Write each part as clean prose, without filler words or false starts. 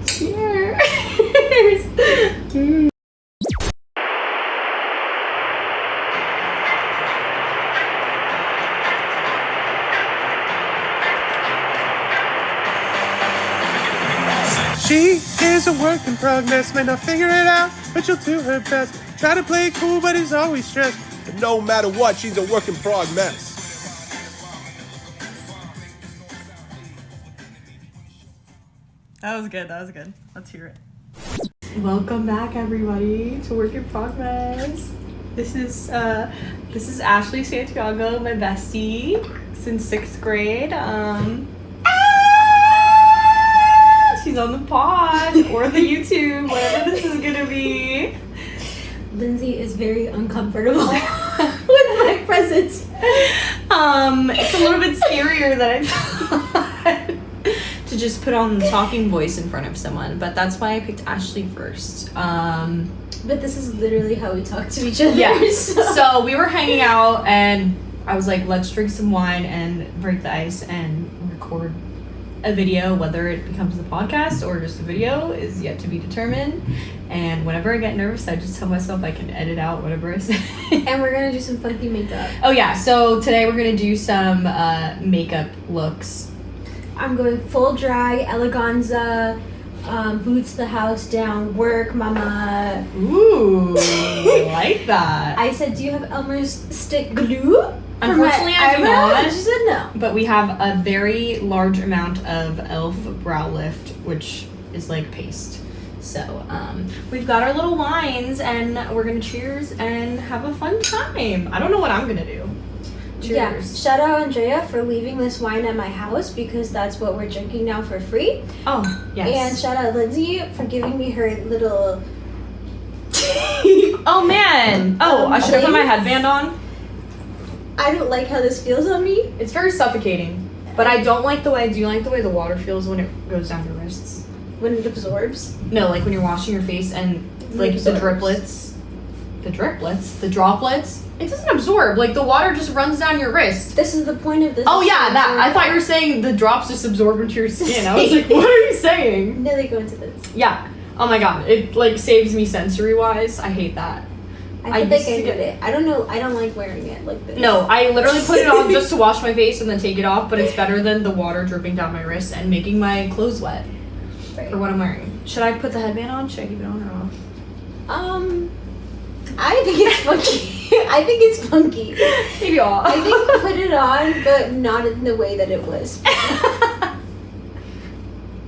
Cheers. She is a work in progress, may not figure it out, but she'll do her best. Try to play it cool, but is always stressed. But no matter what, she's a work in prog-mess. That was good. Let's hear it. Welcome back, everybody, to Work In Prog-mess. This is Ashley Santiago, my bestie since 6th grade. She's on the pod or the YouTube, whatever this is gonna be. Lindsay is very uncomfortable with my presence. It's a little bit scarier than I thought to just put on the talking voice in front of someone, but that's why I picked Ashley first. But this is literally how we talk to each other. Yeah. So we were hanging out, and I was like, let's drink some wine and break the ice and record a video. Whether it becomes a podcast or just a video is yet to be determined. And whenever I get nervous, I just tell myself I can edit out whatever I say. And we're gonna do some funky makeup. Oh yeah, so today we're gonna do some makeup looks. I'm going full drag, eleganza, boots the house down, work, mama. Ooh, I like that. I said, do you have Elmer's stick glue? Unfortunately, I do not. She said no. But we have a very large amount of e.l.f. brow lift, which is like paste. So we've got our little wines, and we're gonna cheers and have a fun time. I don't know what I'm gonna do. Cheers. Yeah, shout out Andrea for leaving this wine at my house because that's what we're drinking now for free. Oh, yes. And shout out Lindsay for giving me her little... Oh man! Oh, I should have put my headband on. I don't like how this feels on me. It's very suffocating. But I don't like the way, do you like the way the water feels when it goes down your wrists? When it absorbs. No, like when you're washing your face and like the droplets, it doesn't absorb. Like the water just runs down your wrist. This is the point of this. Oh yeah, that. I thought you were saying the drops just absorb into your skin. I was like, what are you saying? No, they go into this. Yeah. Oh my god, it like saves me sensory wise. I hate that. I feel like I did it. I don't know. I don't like wearing it like this. No, I literally put it on just to wash my face and then take it off. But it's better than the water dripping down my wrist and making my clothes wet. Right. For what I'm wearing. Should I put the headband on? Should I keep it on or off? I think it's funky. Maybe off. I think put it on, but not in the way that it was.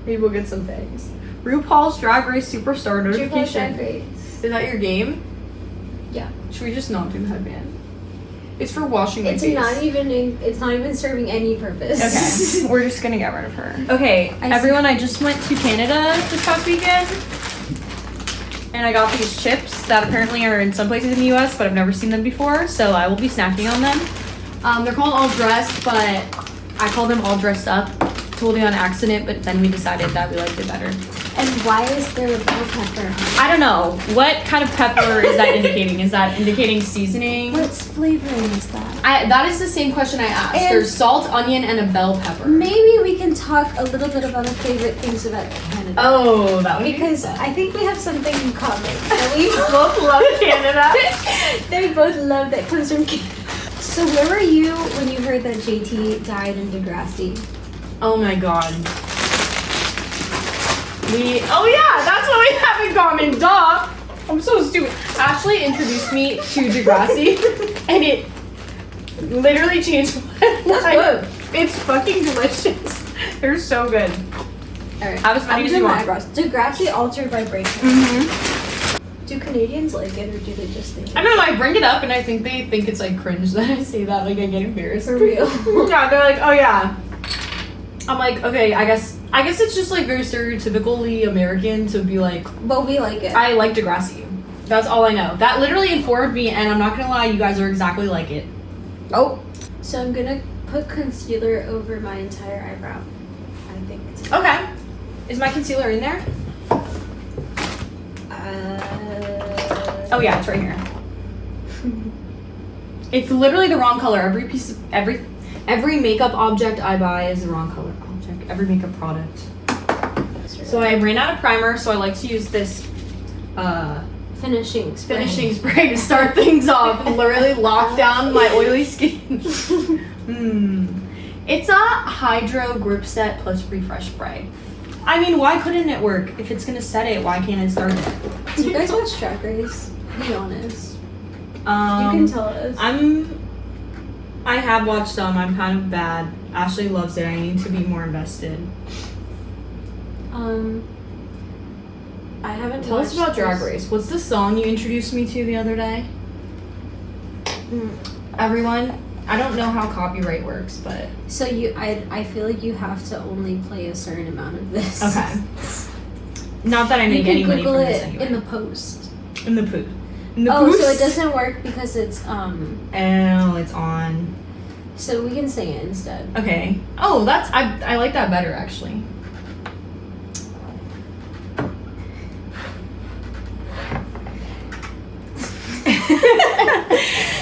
Maybe we'll get some things. RuPaul's Drag Race Superstar notification. Drag Race. Is that your game? Yeah. Should we just not do the headband? It's for washing my face. It's not even serving any purpose. Okay. We're just gonna get rid of her. Okay, everyone, I just went to Canada this past weekend. And I got these chips that apparently are in some places in the US, but I've never seen them before, so I will be snacking on them. They're called All Dressed, but I call them All Dressed Up. Totally on accident, but then we decided that we liked it better. And why is there a bell pepper? I don't know. What kind of pepper is that indicating? Is that indicating seasoning? What flavoring is that? That is the same question I asked. And there's salt, onion, and a bell pepper. Maybe we can talk a little bit about our favorite things about Canada. Oh, that would be because I think we have something in common. And we both love Canada. They both love that comes from Canada. So where were you when you heard that JT died in Degrassi? Oh my god. Oh yeah, that's what we have in common, duh! I'm so stupid. Ashley introduced me to Degrassi, and it literally changed my life. It's fucking delicious. They're so good. Alright, have as many as you want. Degrassi altered vibration. Mm-hmm. Do Canadians like it, or do they just think I don't know, I bring it up, and I think they think it's like cringe that I say that, like I get embarrassed. For real? Yeah, they're like, oh yeah. I'm like, okay, I guess it's just like very stereotypically American to be like, but we like it. I like Degrassi. That's all I know. That literally informed me, and I'm not gonna lie, you guys are exactly like it. Oh. So I'm gonna put concealer over my entire eyebrow. I think it's okay. Is my concealer in there? Oh yeah, it's right here. It's literally the wrong color. Every makeup object I buy is the wrong color object. Every makeup product. So I ran out of primer, so I like to use this Finishing spray. spray to start things off and really lock down my oily skin. It's a Hydro Grip Set plus Refresh Spray. I mean, why couldn't it work? If it's gonna set it, why can't it start it? Do you guys watch Drag Race? Be honest. You You can tell us. I have watched some. I'm kind of bad. Ashley loves it. I need to be more invested. I haven't Tell us about Drag Race. What's the song you introduced me to the other day? Everyone, I don't know how copyright works, but So I feel like you have to only play a certain amount of this. okay. Not that I You make can any money Google from it this anyway. in the post. In the poop. In the Oh, poos. so it doesn't work because it's Oh, it's on. So we can sing it instead. Okay. Oh, that's I like that better actually.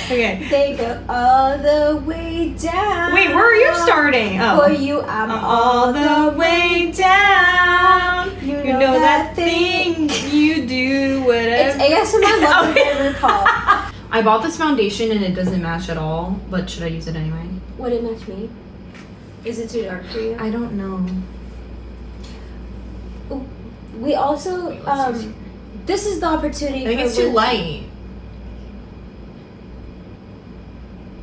Okay. They go all the way down. Wait, where are you starting? For Oh. you, I'm All the way down. You know that thing you do, whatever. It's ASMR love and RuPaul. I bought this foundation and it doesn't match at all, but should I use it anyway? Would it match me? Is it too dark for you? I don't know. We also Wait, let's see. this is the opportunity. I think for it's too Lindsay. light.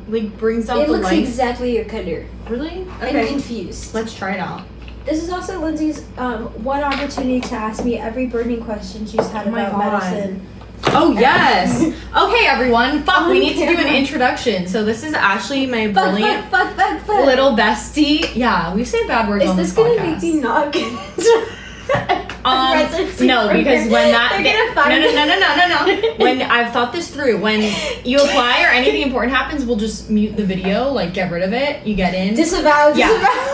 Like brings out It the looks light. exactly your color. Really? I'm confused. Let's try it out. This is also Lindsay's one opportunity to ask me every burning question she's had Oh my about God. medicine. Oh yes. Okay, everyone. Fuck, we On need to do an camera. introduction. So this is Ashley, my brilliant Fuck. little bestie. Yeah, we say bad words Is on this this gonna podcast. make me not get residency No, because when that They're gonna find no. When I've thought this through, when you apply or anything important happens, we'll just mute the video, like get rid of it. You get in. disavow.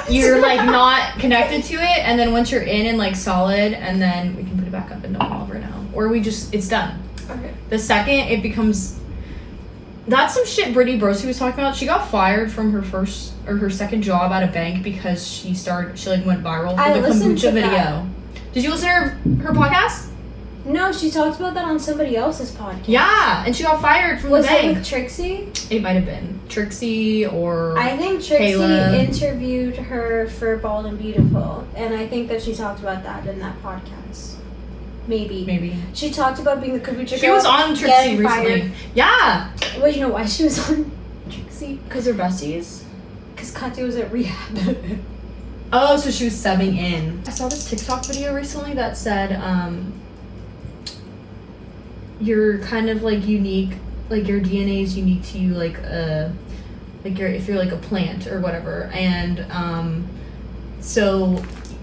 You're like not connected to it, and then once you're in and like solid, and then we can put it back up and no one will ever know. Or it's done. Okay. The second it becomes, that's some shit Brittany Broski was talking about. She got fired from her second job at a bank because she like went viral I for the listened kombucha to video. that. Did you listen to her podcast? No, she talked about that on somebody else's podcast. Yeah, and she got fired from Was the it bank. with Trixie? It might have been Trixie or I think Trixie Kayla. interviewed her for Bald and Beautiful, and I think that she talked about that in that podcast. Maybe. She She talked about being the kombucha girl. was on Trixie getting recently. fired. Yeah, Well, you know why she was on Trixie? because they're besties. Because Katya was at rehab. Oh, so she was subbing in. I saw this TikTok video recently that said, you're kind of like unique, like your DNA is unique to you, like if you're like a plant or whatever, and so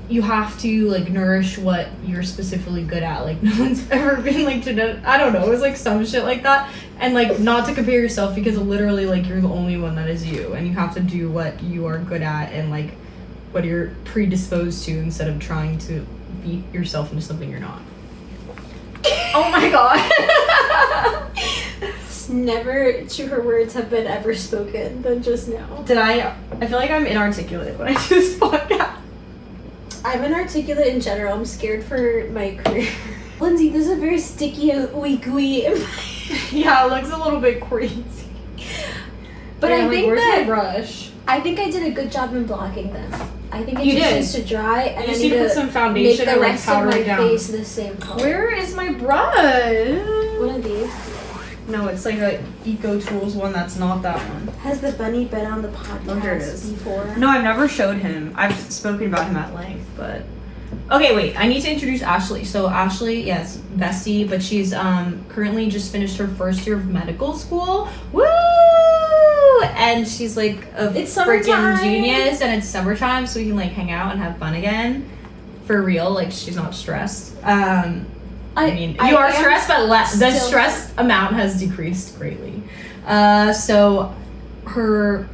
you have to like nourish what you're specifically good at. Like no one's ever been like I don't know, it was like some shit like that, and like not to compare yourself because literally like you're the only one that is you, and you have to do what you are good at and like what you're predisposed to instead of trying to beat yourself into something you're not. Oh my god. Never truer words have been ever spoken than just now. I feel like I'm inarticulate when I do this podcast. I'm inarticulate in general. I'm scared for my career. Lindsay, this is a very sticky and ooey gooey. Yeah, it looks a little bit crazy. But Yeah, I like, think where's that my brush? I think I did a good job in blocking them. I think it You just did. needs to dry, and You I just need need to put to some make foundation the and like rest of powder my it down. face the same color. Where is my brush? One of these. No, it's like a Eco Tools one that's not that one. Has the bunny been on the podcast Oh, here it is. before? No, I've never showed him. I've spoken about him at length, but okay, wait. I need to introduce Ashley. So Ashley, yes, bestie, but she's currently just finished her first year of medical school. Woo! And she's like a It's freaking summertime. genius, and it's summertime, so we can like hang out and have fun again. For real, like she's not stressed. I mean, you are am stressed, but the still- stress amount has decreased greatly. So her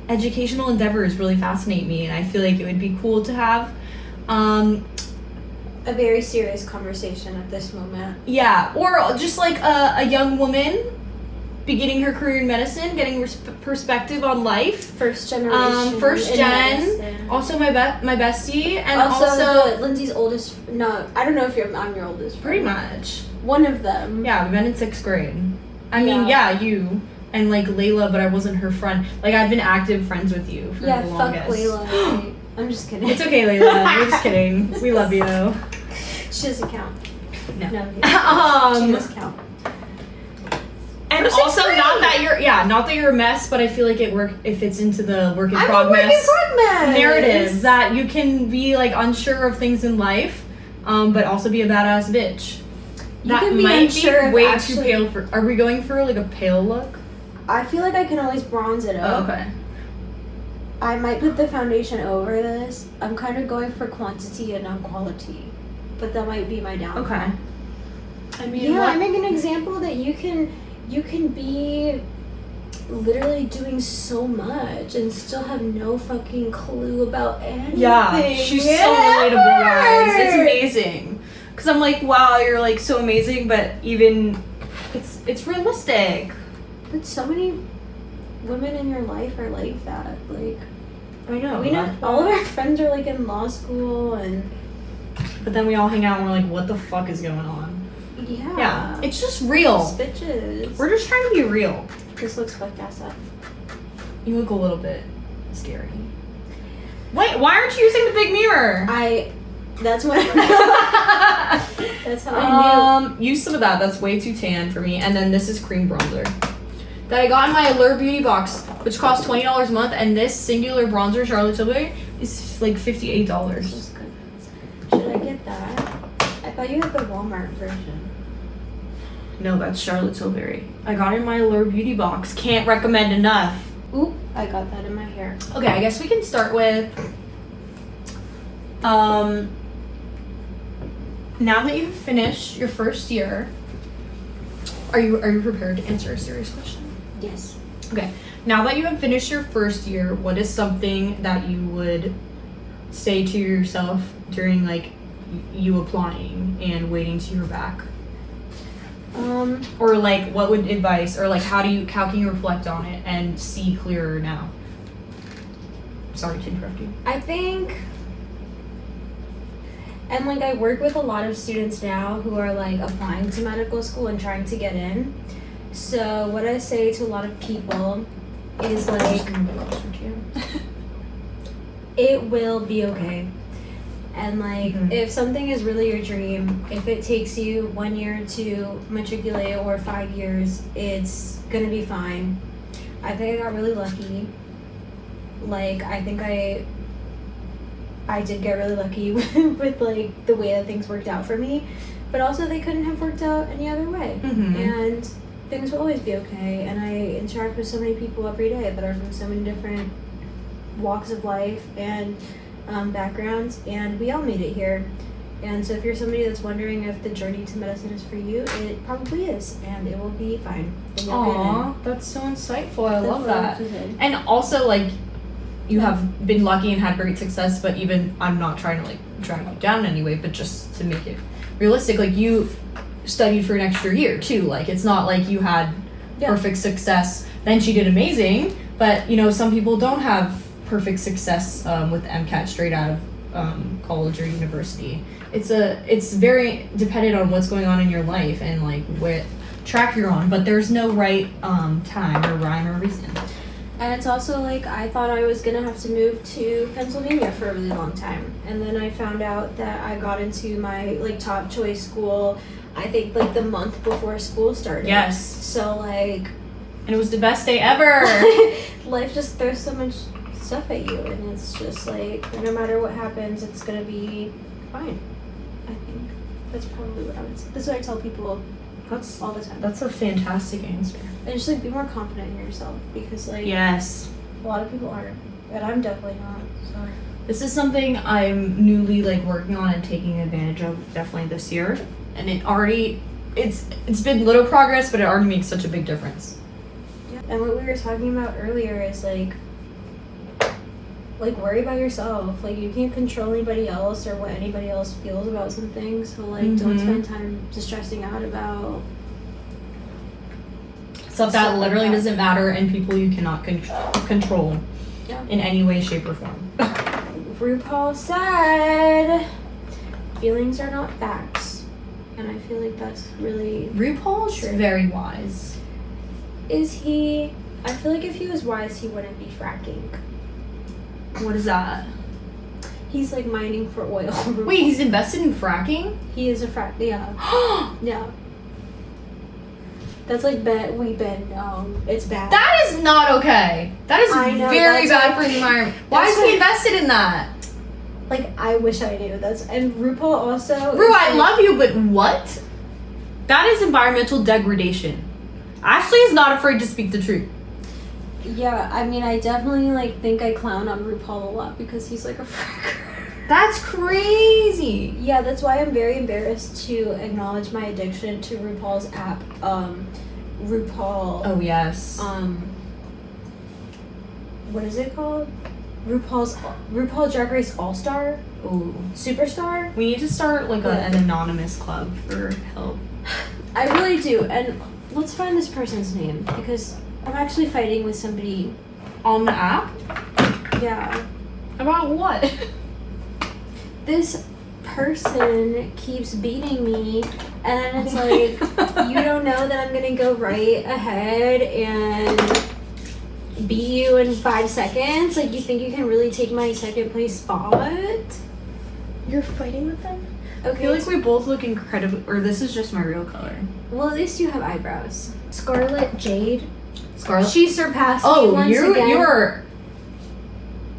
educational endeavors really fascinate me, and I feel like it would be cool to have. A very serious conversation at this moment. Yeah, or just like a young woman beginning her career in medicine, getting perspective on life. First generation. First in gen. medicine. Also my bestie, and also Lindsay's oldest. No, I don't know if I'm your oldest. Pretty much. One of them. Yeah, we met in 6th grade. I mean, yeah, you and like Layla, but I wasn't her friend. Like I've been active friends with you for the longest. Fuck Layla. I'm just kidding. It's okay, Layla. We're just kidding. We love you. She doesn't count. No. She doesn't count. And also, not that you're a mess, but I feel like it fits into the work in prog-mess narrative that you can be like unsure of things in life, but also be a badass bitch. That might be way too pale for. Are we going for like a pale look? I feel like I can always bronze it up. Oh, okay. I might put the foundation over this. I'm kind of going for quantity and not quality, but that might be my downfall. Okay. I mean, I make an example that you can be literally doing so much and still have no fucking clue about anything. Yeah, she's so relatable, guys. It's amazing. Cause I'm like, wow, you're like so amazing, but even it's realistic. But so many women in your life are like that. Like, I know. We know all of our friends are like in law school, but then we all hang out and we're like, what the fuck is going on? Yeah. It's just real. Bitches. We're just trying to be real. This looks fucked ass up. You look a little bit scary. Wait, why aren't you using the big mirror? That's what that's how I knew. Use some of that. That's way too tan for me. And then this is cream bronzer that I got in my Allure beauty box, which costs $20 a month. And this singular bronzer, Charlotte Tilbury, is like $58. Should I get that? I thought you had the Walmart version. No, that's Charlotte Tilbury. I got it in my Allure beauty box. Can't recommend enough. Oop, I got that in my hair. Okay, I guess we can start with now that you've finished your first year, are you prepared to answer a serious question? Yes. Okay. Now that you have finished your first year, what is something that you would say to yourself during like you applying and waiting to hear back? Or like what would advice, or like how can you reflect on it and see clearer now? Sorry to interrupt you. I think, and like I work with a lot of students now who are like applying to medical school and trying to get in. So what I say to a lot of people is like, it will be okay. And like, if something is really your dream, if it takes you 1 year to matriculate or 5 years, it's gonna be fine. I think I got really lucky. Like, I think I did get really lucky with like the way that things worked out for me, but also they couldn't have worked out any other way. And things will always be okay. And I interact with so many people every day that are from so many different walks of life and backgrounds, and we all made it here. And so if you're somebody that's wondering if the journey to medicine is for you, it probably is, and it will be fine. Aw, that's so insightful. I love that. And also, like, you have been lucky and had great success, but even, I'm not trying to like drag you down in any way, but just to make it realistic, like you studied for an extra year too. Like, it's not like you had perfect success, then she did amazing, but you know, some people don't have perfect success with MCAT straight out of college or university. It's very dependent on what's going on in your life and like what track you're on, but there's no right time or rhyme or reason. And it's also like, I thought I was gonna have to move to Pennsylvania for a really long time, and then I found out that I got into my like top choice school, I think like the month before school started. Yes. So like, and it was the best day ever. Life just throws so much stuff at you, and it's just like, no matter what happens, it's gonna be fine. I think that's probably what I would say. That's what I tell people all the time. That's a fantastic answer. And just like, be more confident in yourself, because like, yes, a lot of people aren't, and I'm definitely not. So this is something I'm newly like working on and taking advantage of definitely this year, and it's been little progress, but it already makes such a big difference. Yeah. And what we were talking about earlier is like worry about yourself. Like, you can't control anybody else or what anybody else feels about something, so like don't spend time just stressing out about stuff that literally doesn't matter and people you cannot control in any way, shape, or form. RuPaul said, feelings are not facts. And I feel like that's really RuPaul's true. very wise. Is he? I feel like if he was wise, he wouldn't be fracking. What is that? He's like mining for oil. Wait, he's invested in fracking? He is a frack. Yeah. Yeah. That's like it's bad. That is not okay. That is I know, very that's bad for the environment. Why is he invested in that? Like, I wish I knew. And RuPaul also. Ru, I love you, but what? That is environmental degradation. Ashley is not afraid to speak the truth. Yeah, I mean, I definitely like think I clown on RuPaul a lot because he's like a fracker. That's crazy. Yeah, that's why I'm very embarrassed to acknowledge my addiction to RuPaul's app. RuPaul. Oh yes. What is it called? RuPaul Drag Race All Star. Ooh. Superstar. We need to start like an anonymous club for help. I really do, and let's find this person's name because I'm actually fighting with somebody On the app? Yeah. About what? This person keeps beating me, and then it's like, you don't know that I'm gonna go right ahead and beat you in 5 seconds? Like, you think you can really take my second place spot? You're fighting with them? Okay. I feel like we both look incredible, or this is just my real color. Well, at least you have eyebrows. Scarlet Jade. Scarlet? She surpassed me once again. You're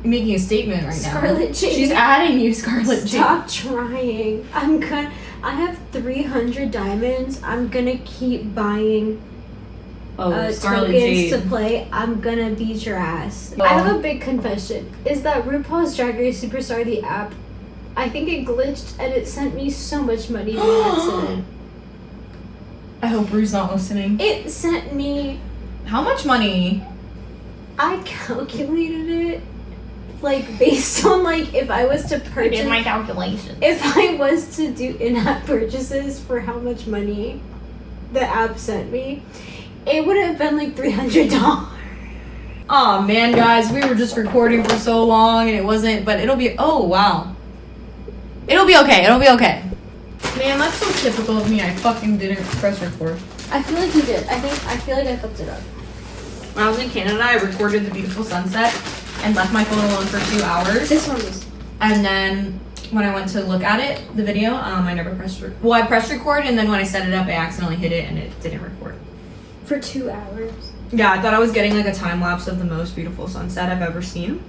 making a statement right now. Scarlet Jade. She's adding you, Scarlet Jade. Stop trying. I have 300 diamonds. I'm gonna keep buying Scarlet tokens Jade. to play. I'm gonna beat your ass. Oh. I have a big confession. Is that RuPaul's Drag Race Superstar, the app, I think it glitched and it sent me so much money by accident. I hope Rue's not listening. It sent me... How much money? I calculated it, like, based on, like, if I was to purchase... I did my calculations. If I was to do in-app purchases for how much money the app sent me, it would have been like $300. Aw, man, guys, we were just recording for so long and it wasn't, but it'll be, oh, wow. It'll be okay, Man, that's so typical of me. I fucking didn't press record. I feel like you did. I feel like I fucked it up. When I was in Canada, I recorded the beautiful sunset and left my phone alone for 2 hours. This one was... And then when I went to look at it, the video, I never pressed record. Well, I pressed record, and then when I set it up, I accidentally hit it and it didn't record. For 2 hours? Yeah, I thought I was getting like a time lapse of the most beautiful sunset I've ever seen.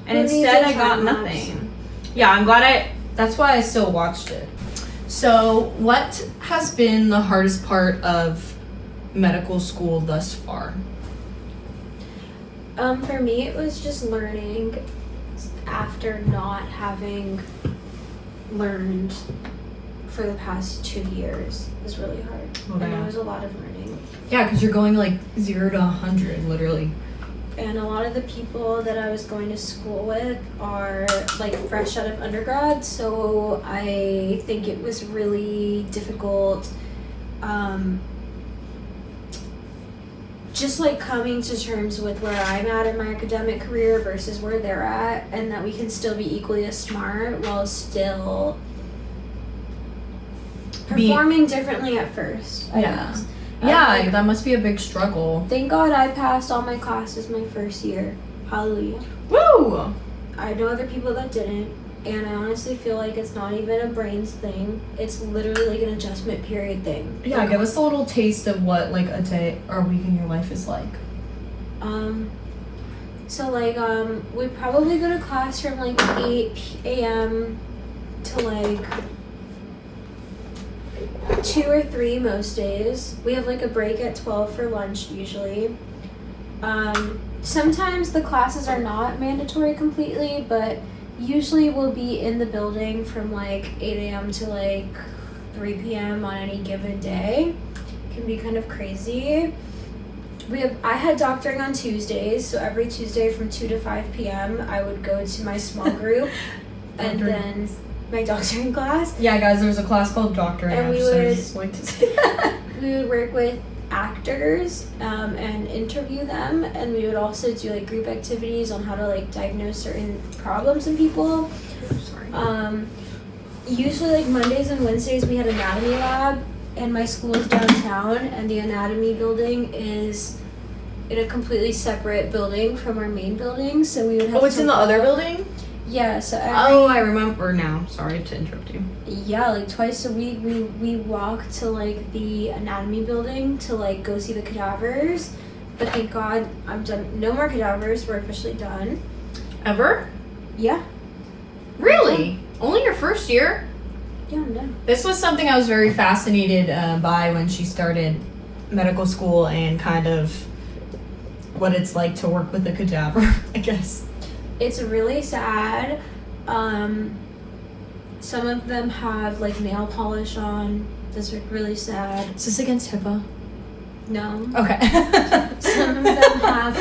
And Who needs instead a I got time lapse? nothing. Yeah, I'm glad that's why I still watched it. So, what has been the hardest part of medical school thus far? For me, it was just learning after not having learned for the past 2 years. It was really hard. Okay. And it was a lot of learning. Yeah, because you're going like 0 to 100, literally. And a lot of the people that I was going to school with are like fresh out of undergrad, so I think it was really difficult just like coming to terms with where I'm at in my academic career versus where they're at, and that we can still be equally as smart while still performing differently at first. I guess. Yeah, that must be a big struggle. Thank God I passed all my classes my first year. Hallelujah. Woo! I know other people that didn't, and I honestly feel like it's not even a brains thing. It's literally like an adjustment period thing. Yeah, give us a little taste of what like a day or a week in your life is like. So like we probably go to class from like 8 a.m. to like 2 or 3 most days. We have like a break at 12 for lunch usually. Sometimes the classes are not mandatory completely, but usually we'll be in the building from like 8 a.m. to like 3 p.m. on any given day. It can be kind of crazy. I had doctoring on Tuesdays, so every Tuesday from 2 to 5 p.m. I would go to my small group and then my doctoring class. Yeah, guys, there's a class called doctoring. And we just like to say that. We would work with actors and interview them, and we would also do like group activities on how to like diagnose certain problems in people. Sorry. Usually like Mondays and Wednesdays we had anatomy lab, and my school is downtown, and the anatomy building is in a completely separate building from our main building, so we would have It's in the other building? Yeah, so I remember now. Sorry to interrupt you. Yeah, like twice a week we walk to like the anatomy building to like go see the cadavers. But thank God I'm done. No more cadavers. We're officially done. Ever? Yeah. Really? Only your first year? Yeah, I'm done. This was something I was very fascinated by when she started medical school, and kind of what it's like to work with a cadaver, I guess. It's really sad. Some of them have like nail polish on. That's like really sad. Is this against HIPAA? No. Okay. Some of them have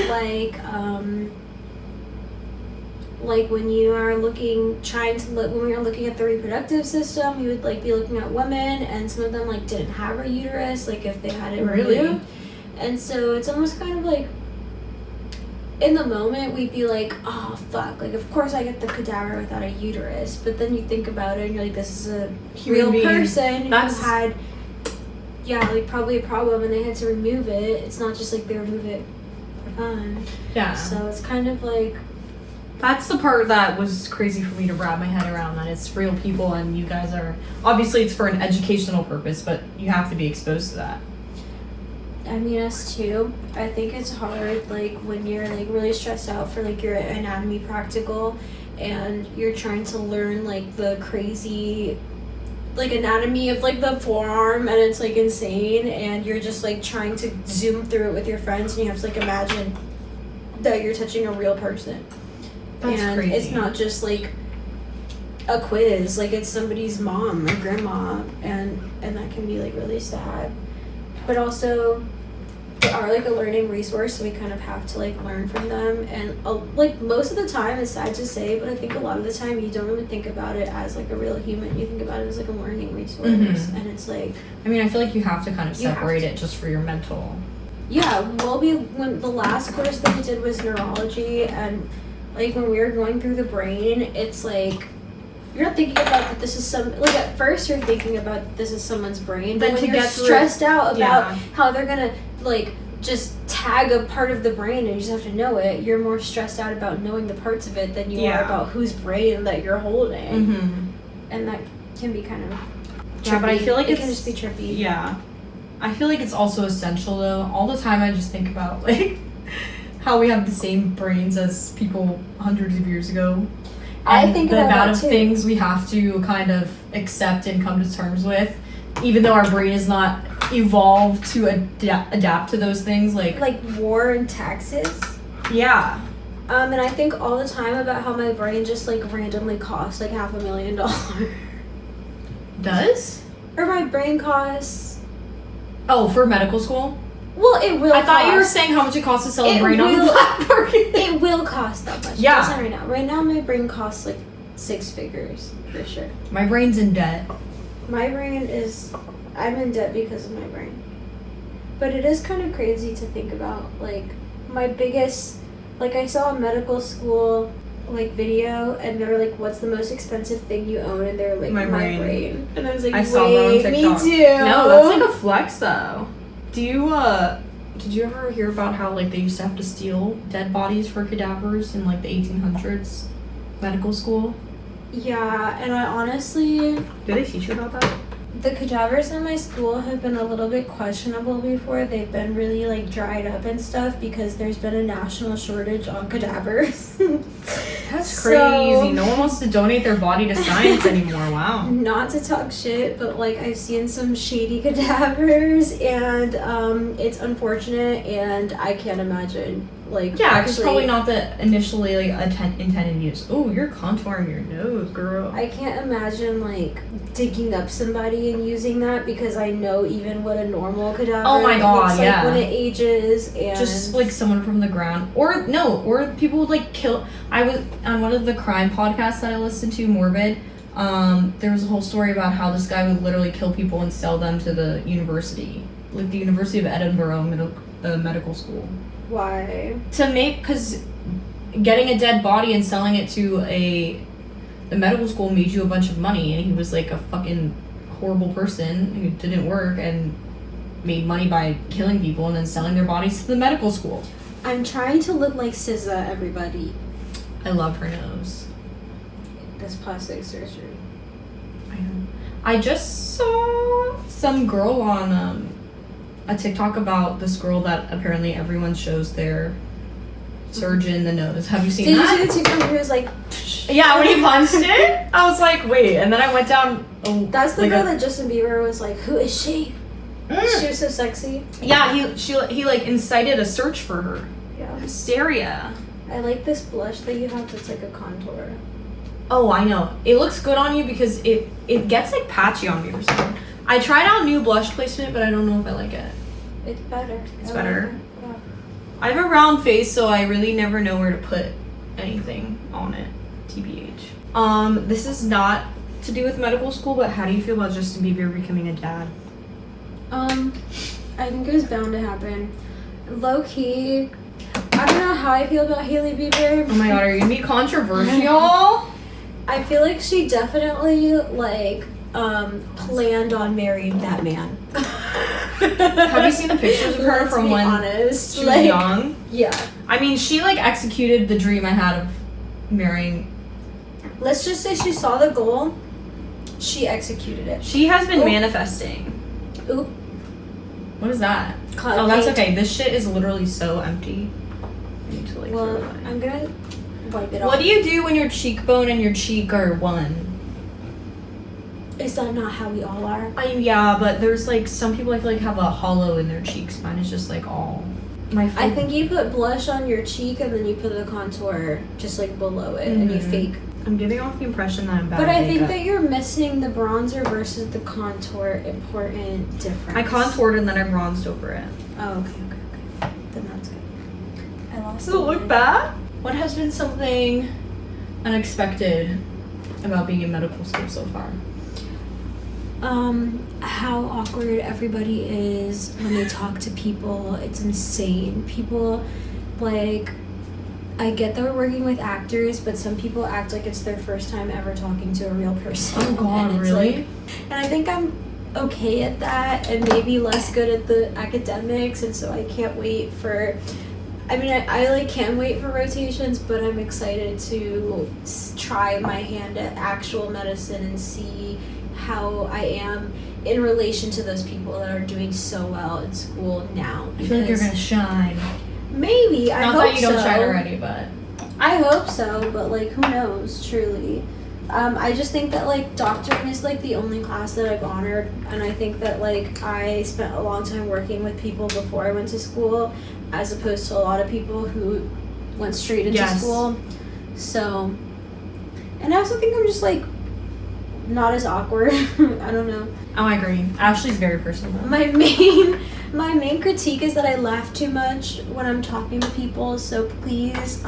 like when you are when we were looking at the reproductive system, you would like be looking at women, and some of them like didn't have a uterus, like if they had it removed. And so it's almost kind of like, in the moment we'd be like, oh fuck, like of course I get the cadaver without a uterus, but then you think about it and you're like, this is a real person who had like probably a problem and they had to remove it. It's not just like they remove it for fun. Yeah. So it's kind of like, that's the part that was crazy for me to wrap my head around, that it's real people, and you guys are, obviously it's for an educational purpose, but you have to be exposed to that. I mean, us too. I think it's hard, like, when you're, like, really stressed out for, like, your anatomy practical, and you're trying to learn, like, the crazy, like, anatomy of, like, the forearm, and it's, like, insane, and you're just, like, trying to zoom through it with your friends, and you have to, like, imagine that you're touching a real person. That's and crazy. It's not just, like, a quiz. Like, it's somebody's mom or grandma, and that can be, like, really sad. But also, they are like a learning resource, so we kind of have to like learn from them. And like most of the time, it's sad to say, but I think a lot of the time you don't really think about it as like a real human. You think about it as like a learning resource, and it's like. I mean, I feel like you have to kind of separate it just for your mental. Yeah, when the last course that we did was neurology, and like when we were going through the brain, it's like. You're not thinking about that this is like at first you're thinking about that this is someone's brain, but when you're stressed out about how they're gonna like just tag a part of the brain and you just have to know it, you're more stressed out about knowing the parts of it than you are about whose brain that you're holding. And that can be kind of trippy. Yeah, but I feel like it can just be trippy. Yeah. I feel like it's also essential though. All the time I just think about like how we have the same brains as people hundreds of years ago. I think the about amount of too. things we have to kind of accept and come to terms with, even though our brain is not evolved to adapt to those things, like war and taxes. Yeah. And I think all the time about how my brain just like randomly costs like $500,000. Does? Or my brain costs. Oh, for medical school? Well, it will. I thought you were saying how much it costs to sell a brain on the black market. It will cost that much. Yeah. It's not right now. Right now, my brain costs like 6 figures for sure. My brain's in debt. My brain is. I'm in debt because of my brain. But it is kind of crazy to think about. Like my biggest. Like I saw a medical school like video, and they were like, "What's the most expensive thing you own?" And they're like, "My brain." And I was like, I saw that on "Wait, TikTok. me too." No, that's like a flex though. Do you did you ever hear about how like they used to have to steal dead bodies for cadavers in like the 1800s medical school? Yeah, and I honestly. Did they teach you about that? The cadavers in my school have been a little bit questionable before. They've been really like dried up and stuff because there's been a national shortage on cadavers. That's crazy. No one wants to donate their body to science anymore. Wow. Not to talk shit, but like I've seen some shady cadavers, and it's unfortunate, and I can't imagine like it's probably not the initially like intended use. Oh, you're contouring your nose, girl. I can't imagine like digging up somebody and using that, because I know even what a normal cadaver looks like when it ages, and just like someone from the ground, or people would like kill. I was on one of the crime podcasts that I listened to, Morbid. There was a whole story about how this guy would literally kill people and sell them to the university like the University of Edinburgh medical school. Why? Because getting a dead body and selling it to the medical school made you a bunch of money, and he was like a fucking horrible person who didn't work and made money by killing people and then selling their bodies to the medical school. I'm trying to look like SZA, everybody. I love her nose. This plastic surgery. I know. I just saw some girl on a TikTok about this girl that apparently everyone shows their surgeon the nose. Have you seen that? Did you see the TikTok where he was like... Yeah, when he punched it, I was like, wait. And then I went down... That's the girl that Justin Bieber was like, who is she? She was so sexy. Yeah, he like incited a search for her. Yeah. Hysteria. I like this blush that you have that's like a contour. Oh, I know. It looks good on you because it gets like patchy on me or something. I tried out new blush placement, but I don't know if I like it. It's better. It's better. Yeah. I have a round face, so I really never know where to put anything on it. TBH. This is not to do with medical school, but how do you feel about Justin Bieber becoming a dad? I think it was bound to happen. Low key, I don't know how I feel about Hailey Bieber. Oh my god, are you gonna be controversial? I feel like she definitely like planned on marrying that man. Have you seen the pictures of her from when honest. she was young? Yeah. I mean, she like executed the dream I had of marrying. Let's just say she saw the goal. She executed it. She has been manifesting. Oop. What is that? Cloud Oh, that's paint. okay. This shit is literally so empty. I need to like throw Well, it away. I'm gonna wipe it off. What do you do when your cheekbone and your cheek are one? Is that not how we all are? I mean, yeah, but there's like some people I feel like have a hollow in their cheeks. Mine is just like all. I think you put blush on your cheek and then you put the contour just like below it and you fake. I'm giving off the impression that I'm bad But at I think makeup. that you're missing the bronzer versus the contour important difference. I contoured and then I bronzed over it. Oh, okay. Then that's good. I lost Does it look bad? What has been something unexpected about being in medical school so far? How awkward everybody is when they talk to people. It's insane. People, like, I get that we're working with actors, but some people act like it's their first time ever talking to a real person. Oh god, And it's really? like- and I think I'm okay at that and maybe less good at the academics, and so I can't wait for... I mean, I like can't wait for rotations, but I'm excited to try my hand at actual medicine and see how I am in relation to those people that are doing so well in school now. I feel like you're gonna shine. Maybe. I Not hope that you don't so. shine already, but I hope so, but like who knows, truly. I just think that like doctoring is like the only class that I've honored, and I think that like I spent a long time working with people before I went to school, as opposed to a lot of people who went straight into school. So, and I also think I'm just like not as awkward. I don't know. oh, I agree. Ashley's very personable. My main critique is that I laugh too much when I'm talking to people, so please,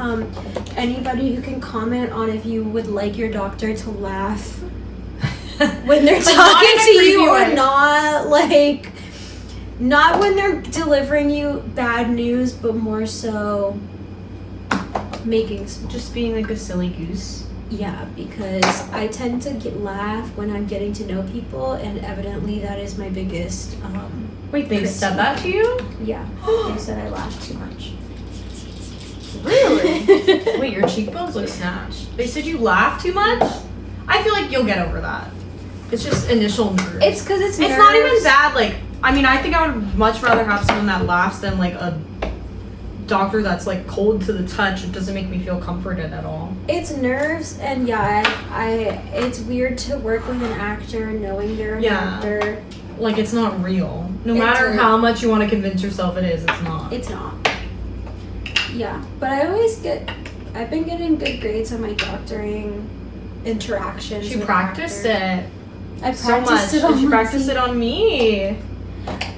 anybody who can comment on if you would like your doctor to laugh when they're Like, talking not in a to you creepy or way. not, like, not when they're delivering you bad news, but more so making small. Just being like a silly goose. Yeah, because I tend to laugh when I'm getting to know people, and evidently that is my biggest, Wait, they Critique. said that to you? yeah, they said I laugh too much. Really? Wait, your cheekbones look snatched. They said you laugh too much? I feel like you'll get over that. It's just initial nerves. It's because it's not even nerves. bad. Like, I mean, I think I would much rather have someone that laughs than like a doctor that's like cold to the touch. It doesn't make me feel comforted at all. It's nerves, and yeah, it's weird to work with an actor knowing they're an Yeah. actor. Like, it's not real. No It's matter real. how much you want to convince yourself it is, it's not. It's not. Yeah, but I've been getting good grades on my doctoring interactions. She with practiced actors. it I so much. practiced it on She practiced Lindsay. it on me.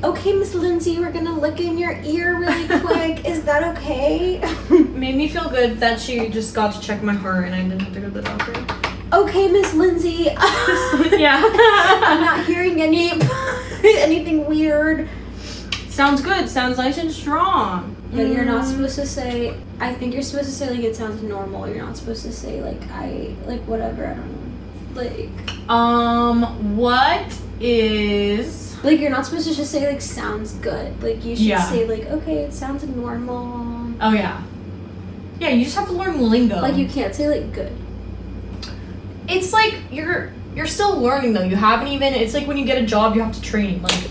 Okay, Miss Lindsay, we're gonna look in your ear really quick. Is that okay? Made me feel good that she just got to check my heart and I didn't have to go to the doctor. Okay, Miss Lindsay. Yeah. I'm not hearing anything weird. Sounds good. Sounds nice and strong. But you're not supposed to say, I think you're supposed to say, like, it sounds normal. You're not supposed to say, like, whatever, I don't know. What is... Like, you're not supposed to just say, like, sounds good. Like, you should say, like, okay, it sounds normal. Oh, yeah. Yeah, you just have to learn lingo. Like, you can't say, like, good. It's like, you're still learning, though. You haven't even... It's like when you get a job, you have to train. Like,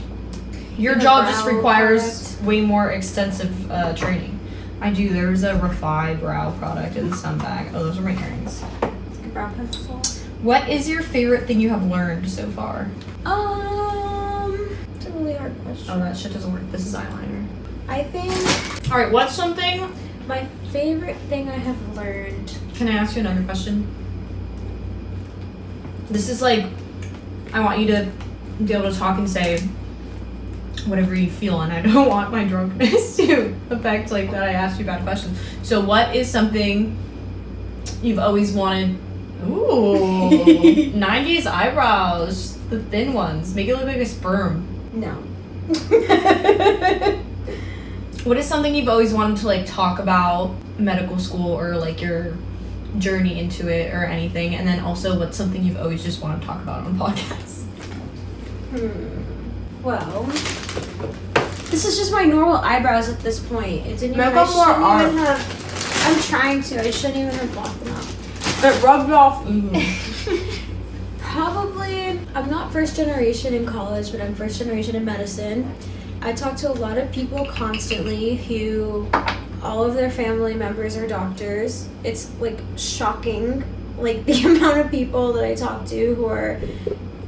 your job just requires way more extensive training. I do. There's a RiRi brow product in the sun bag. Oh, those are my earrings. Brow pencil. What is your favorite thing you have learned so far? It's a really hard question. Oh, that shit doesn't work. This is eyeliner. I think... Alright, what's something... My favorite thing I have learned... Can I ask you another question? This is like... I want you to be able to talk and say whatever you feel, and I don't want my drunkenness to affect, like, that I asked you about a question. So what is something you've always wanted... Ooh, 90s eyebrows, the thin ones. Make it look like a sperm. No. What is something you've always wanted to, like, talk about medical school or, like, your journey into it or anything? And then also, what's something you've always just wanted to talk about on podcasts? Well, this is just my normal eyebrows at this point. It didn't even, I'm trying to. I shouldn't even have blocked them out. It rubbed off. Probably, I'm not first generation in college, but I'm first generation in medicine. I talk to a lot of people constantly who all of their family members are doctors. It's, like, shocking, like, the amount of people that I talk to who are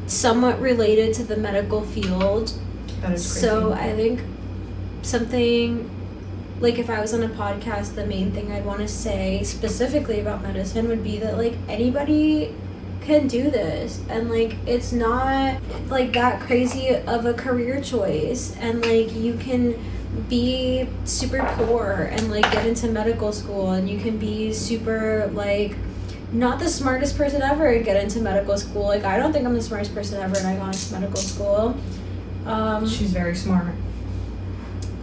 somewhat related to the medical field. That is crazy. So I think something... Like, if I was on a podcast, the main thing I'd want to say specifically about medicine would be that, like, anybody can do this. And, like, it's not, like, that crazy of a career choice. And, like, you can be super poor and, like, get into medical school. And you can be super, like, not the smartest person ever and get into medical school. Like, I don't think I'm the smartest person ever and I got into medical school. She's very smart.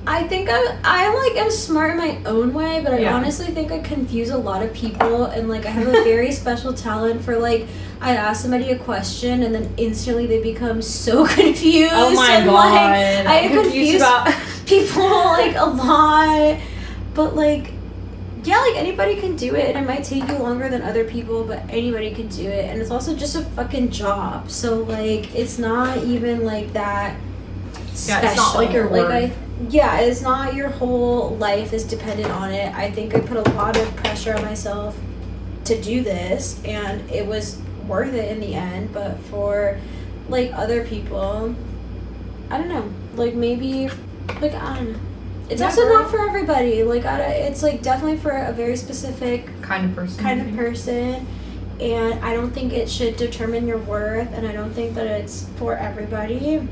I think I'm smart in my own way, but I honestly think I confuse a lot of people, and, like, I have a very special talent for, like, I ask somebody a question and then instantly they become so confused. Oh my and, god. Like, I confuse people, like, a lot. But, like, yeah, like, anybody can do it, and it might take you longer than other people, but anybody can do it. And it's also just a fucking job. So, like, it's not even, like, that special. It's not like your work. It's not your whole life is dependent on it. I think I put a lot of pressure on myself to do this, and it was worth it in the end. But for, like, other people, I don't know. Like, maybe, like, I don't know. It's also not for everybody. Like, it's, like, definitely for a very specific kind of person. And I don't think it should determine your worth, and I don't think that it's for everybody.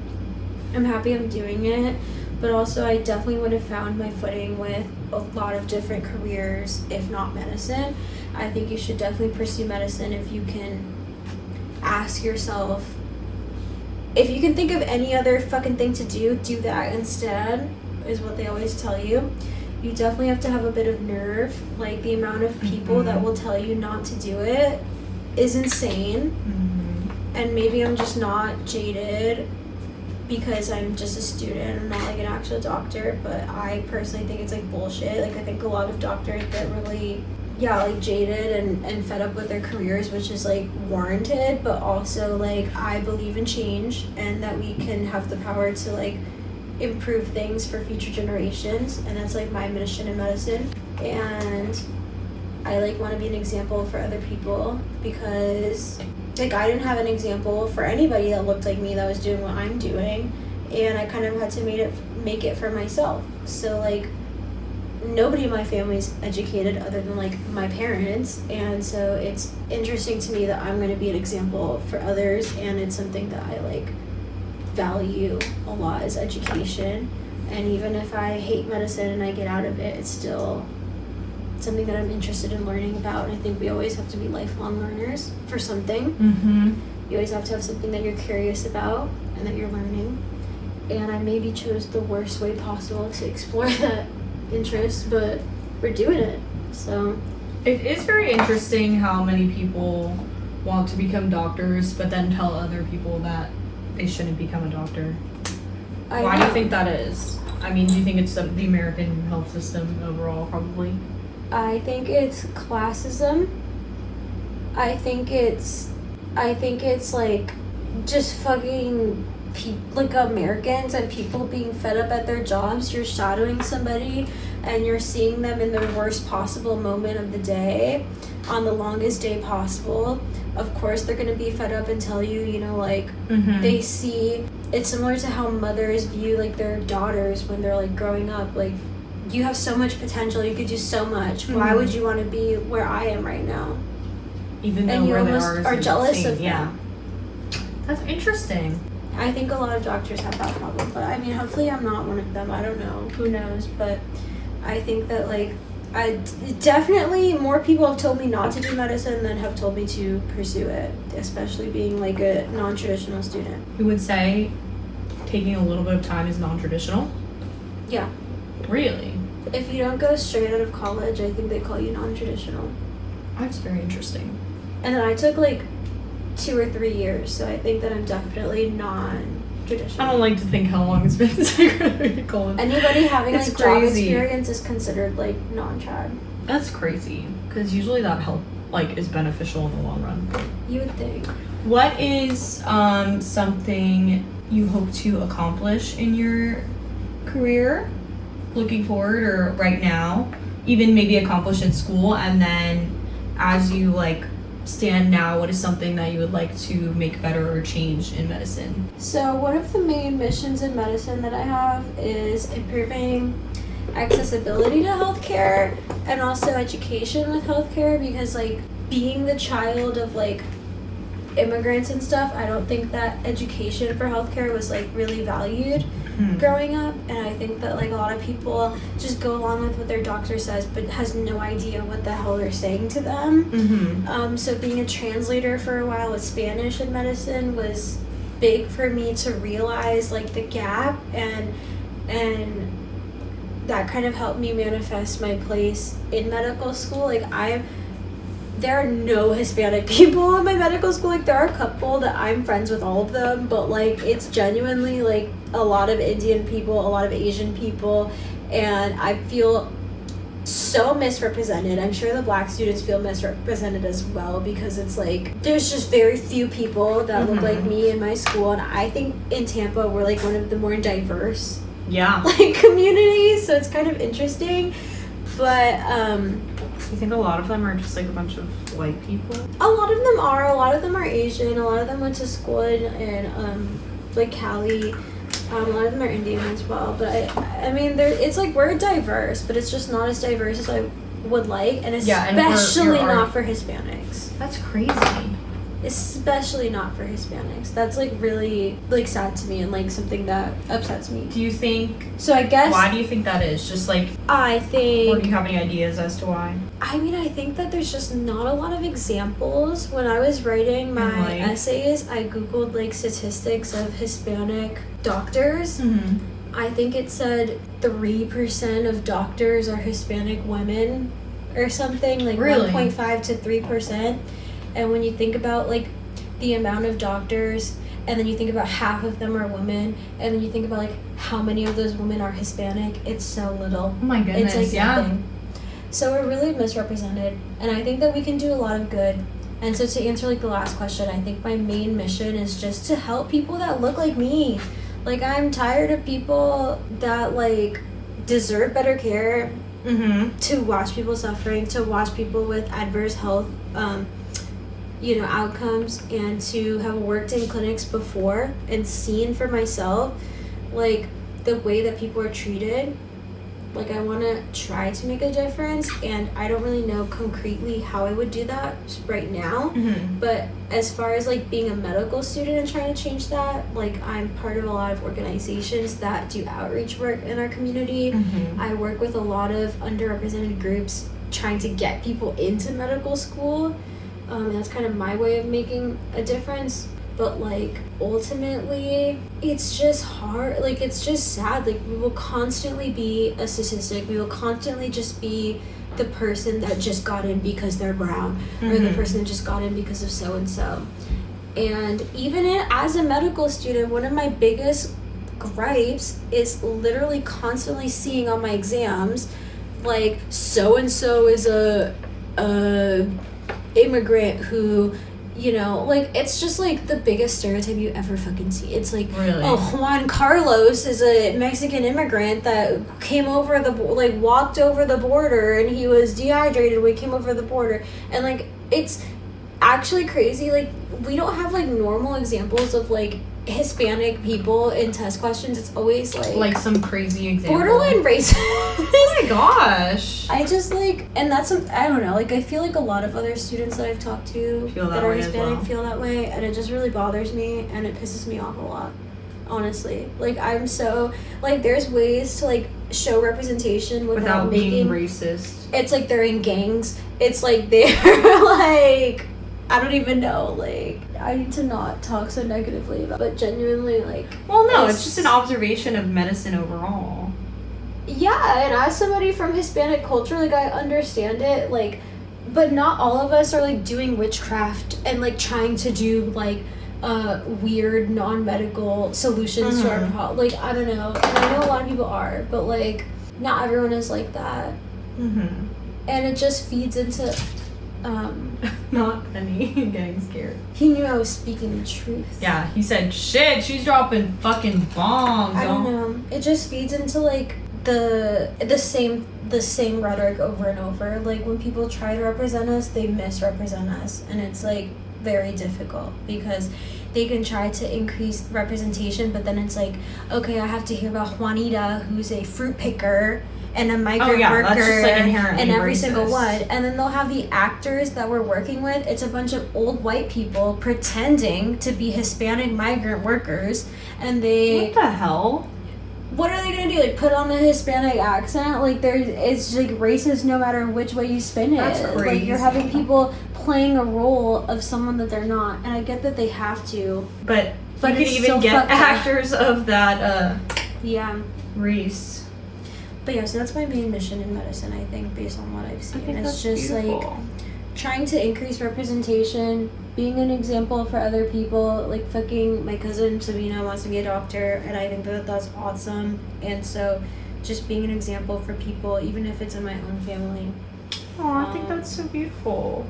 I'm happy I'm doing it. But also, I definitely would have found my footing with a lot of different careers, if not medicine. I think you should definitely pursue medicine if you can ask yourself, if you can think of any other fucking thing to do that instead, is what they always tell you. You definitely have to have a bit of nerve. Like, the amount of people that will tell you not to do it is insane. And maybe I'm just not jaded because I'm just a student, I'm not, like, an actual doctor, but I personally think it's, like, bullshit. Like, I think a lot of doctors get really, like, jaded and fed up with their careers, which is, like, warranted, but also, like, I believe in change and that we can have the power to, like, improve things for future generations, and that's, like, my mission in medicine. And I, like, want to be an example for other people because, like, I didn't have an example for anybody that looked like me that was doing what I'm doing, and I kind of had to make it for myself. So, like, nobody in my family's educated other than, like, my parents, and so it's interesting to me that I'm going to be an example for others, and it's something that I, like, value a lot is education. And even if I hate medicine and I get out of it, it's still something that I'm interested in learning about. And I think we always have to be lifelong learners for something. You always have to have something that you're curious about and that you're learning. and I maybe chose the worst way possible to explore that interest, but we're doing it. So It is very interesting how many people want to become doctors, but then tell other people that they shouldn't become a doctor. Why do you think that is? I mean, do you think it's the American health system overall, probably? I think it's classism. I think it's like just fucking like Americans and people being fed up at their jobs. You're shadowing somebody and you're seeing them in their worst possible moment of the day on the longest day possible. Of course they're gonna be fed up and tell you, you know, like they see it's similar to how mothers view like their daughters when they're like growing up, like you have so much potential, you could do so much. Why would you want to be where I am right now? Even though and you where they almost are jealous insane. of Yeah. them. That's interesting. I think a lot of doctors have that problem, but I mean, hopefully I'm not one of them. I don't know. Who knows? But I think that, like, definitely more people have told me not to do medicine than have told me to pursue it, especially being, like, a non-traditional student. You would say taking a little bit of time is non-traditional? Yeah. Really? If you don't go straight out of college, I think they call you non-traditional. That's very interesting. And then I took, like, 2 or 3 years, so I think that I'm definitely non-traditional. I don't like to think how long it's been since I graduated college. Anybody having It's like job crazy. experience is considered like non-trad. That's crazy, because usually that help like is beneficial in the long run. You would think. What is something you hope to accomplish in your career, looking forward or right now, even maybe accomplish in school, and then as you like stand now, what is something that you would like to make better or change in medicine? So one of the main missions in medicine that I have is improving accessibility to healthcare and also education with healthcare, because like being the child of like immigrants and stuff, I don't think that education for healthcare was like really valued growing up, and I think that like a lot of people just go along with what their doctor says but has no idea what the hell they're saying to them. So being a translator for a while with Spanish in medicine was big for me to realize like the gap, and that kind of helped me manifest my place in medical school. Like there are no Hispanic people in my medical school. Like there are a couple that I'm friends with all of them, but like it's genuinely like a lot of Indian people, a lot of Asian people, and I feel so misrepresented. I'm sure the black students feel misrepresented as well, because it's like there's just very few people that look like me in my school, and I think in Tampa we're like one of the more diverse like communities, so it's kind of interesting. But you think a lot of them are just like a bunch of white people? A lot of them are Asian, a lot of them went to school in like Cali, a lot of them are Indian as well, but I mean it's like we're diverse, but it's just not as diverse as I would like, and especially not for Hispanics. That's crazy. Especially not for Hispanics. That's like really like sad to me and like something that upsets me. Do you think, so I guess, why do you think that is? Just like, I think, or do you have any ideas as to why? I mean, I think that there's just not a lot of examples. When I was writing my essays, I googled like statistics of Hispanic doctors. I think it said 3% of doctors are Hispanic women or something, like Really? 1.5 to 3%. And when you think about like the amount of doctors, and then you think about half of them are women, and then you think about like how many of those women are Hispanic, it's so little. Oh my goodness, it's like nothing. So we're really misrepresented, and I think that we can do a lot of good. And so to answer like the last question, I think my main mission is just to help people that look like me. Like I'm tired of people that like deserve better care, to watch people suffering, to watch people with adverse health outcomes, and to have worked in clinics before and seen for myself like the way that people are treated. Like I want to try to make a difference, and I don't really know concretely how I would do that right now, but as far as like being a medical student and trying to change that, like I'm part of a lot of organizations that do outreach work in our community. I work with a lot of underrepresented groups trying to get people into medical school. And that's kind of my way of making a difference. but like ultimately it's just hard, like it's just sad. Like we will constantly be a statistic, we will constantly just be the person that just got in because they're brown, or the person that just got in because of so and so. And even as a medical student, one of my biggest gripes is literally constantly seeing on my exams like so and so is a immigrant who, you know, like it's just like the biggest stereotype you ever fucking see. It's like, really? Oh, Juan Carlos is a Mexican immigrant that came over the walked over the border and he was dehydrated when he came over the border. And like it's actually crazy, like we don't have like normal examples of like Hispanic people in test questions. It's always like some crazy example. Borderline racist. Oh my gosh. I just like, and that's I don't know, like I feel like a lot of other students that I've talked to that are Hispanic feel that way, and it just really bothers me and it pisses me off a lot, honestly. Like I'm so like there's ways to like show representation without being racist. It's like they're in gangs. It's like they're like I don't even know, like, I need to not talk so negatively about it, but genuinely, like... Well, no, it's just an observation of medicine overall. Yeah, and as somebody from Hispanic culture, like, I understand it, like, but not all of us are, like, doing witchcraft and, like, trying to do, like, weird, non-medical solutions to our problem. Like, I don't know. And I know a lot of people are, but, like, not everyone is like that. And it just feeds into... Not any getting scared. He knew I was speaking the truth. Yeah, he said, shit, she's dropping fucking bombs. I don't know. It just feeds into like the same rhetoric over and over. Like when people try to represent us, they misrepresent us, and it's like very difficult because they can try to increase representation, but then it's like, okay, I have to hear about Juanita, who's a fruit picker and a migrant worker, that's just, like, inherently and every racist. single one. And then they'll have the actors that we're working with. It's a bunch of old white people pretending to be Hispanic migrant workers, and they... What the hell? What are they gonna do? Like put on a Hispanic accent? Like it's like racist no matter which way you spin it. That's crazy. Like you're having people playing a role of someone that they're not, and I get that they have to. But you could it's even still get fucked up. actors of that Yeah. race. But yeah, so that's my main mission in medicine, I think, based on what I've seen. I think it's that's just beautiful. like trying to increase representation, being an example for other people. Like fucking my cousin Sabina wants to be a doctor, and I think that that's awesome. And so just being an example for people, even if it's in my own family. Oh, I think that's so beautiful.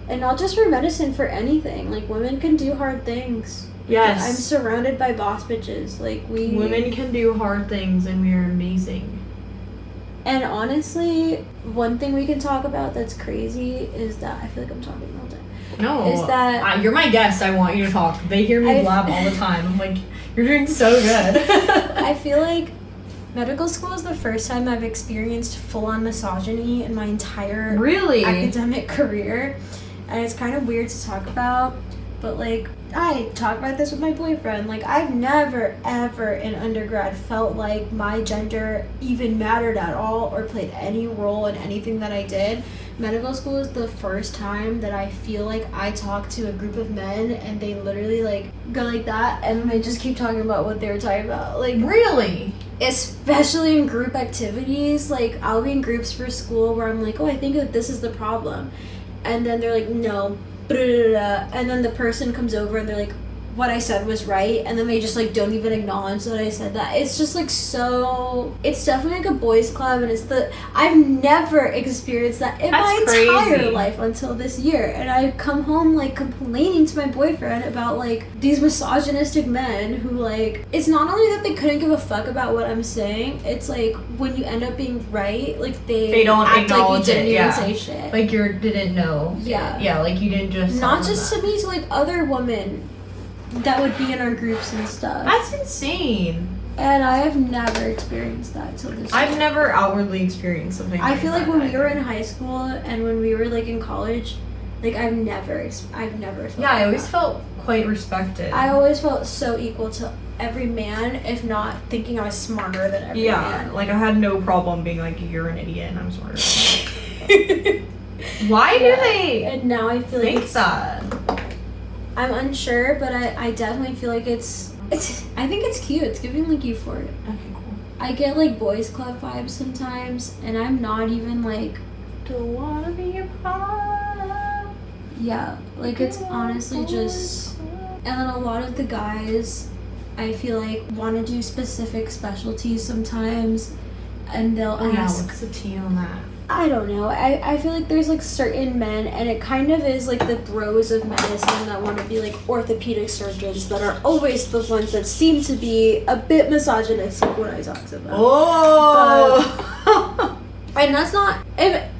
And not just for medicine, for anything. Like women can do hard things. Yes. I'm surrounded by boss bitches. Like Women can do hard things, and we are amazing. And honestly, one thing we can talk about that's crazy is that I feel like I'm talking all the time. No, is that you're my guest. I want you to talk. They hear me blab all the time. I'm like, you're doing so good. I feel like medical school is the first time I've experienced full-on misogyny in my entire academic career, and it's kind of weird to talk about. But like, I talk about this with my boyfriend. Like, I've never, ever in undergrad felt like my gender even mattered at all or played any role in anything that I did. Medical school is the first time that I feel like I talk to a group of men and they literally like go like that and they just keep talking about what they were talking about. Like, really? Especially in group activities. Like, I'll be in groups for school where I'm like, oh, I think that this is the problem. And then they're like, no. And then the person comes over and they're like, what I said was right, and then they just like don't even acknowledge that I said that. It's just like so, it's definitely like a boys club, and I've never experienced that in my entire life until this year. And I come home like complaining to my boyfriend about like these misogynistic men who like, it's not only that they couldn't give a fuck about what I'm saying, it's like when you end up being right, like they don't act acknowledge like you didn't it, even say shit. Like you didn't know. Yeah, like you didn't just not just to me, to like other women that would be in our groups and stuff. That's insane. And I have never experienced that till this I've year. never outwardly experienced something I like feel like that when we either. were in high school and when we were like in college, like I've never felt I always that. felt quite respected. I always felt so equal to every man, if not thinking I was smarter than every man. Like I had no problem being like, you're an idiot and I'm smarter than you. Why do they And now I feel think like that? I'm unsure, but I definitely feel like it's I think it's cute. It's giving like euphoria. Okay, cool. I get like boys club vibes sometimes, and I'm not even like Don't wanna be a part. yeah, like it's honestly just, and then a lot of the guys I feel like want to do specific specialties sometimes, and they'll ask, what's the tea on that? I don't know. I feel like there's like certain men, and it kind of is like the bros of medicine that want to be like orthopedic surgeons that are always the ones that seem to be a bit misogynistic when I talk to them. Oh! And that's not, if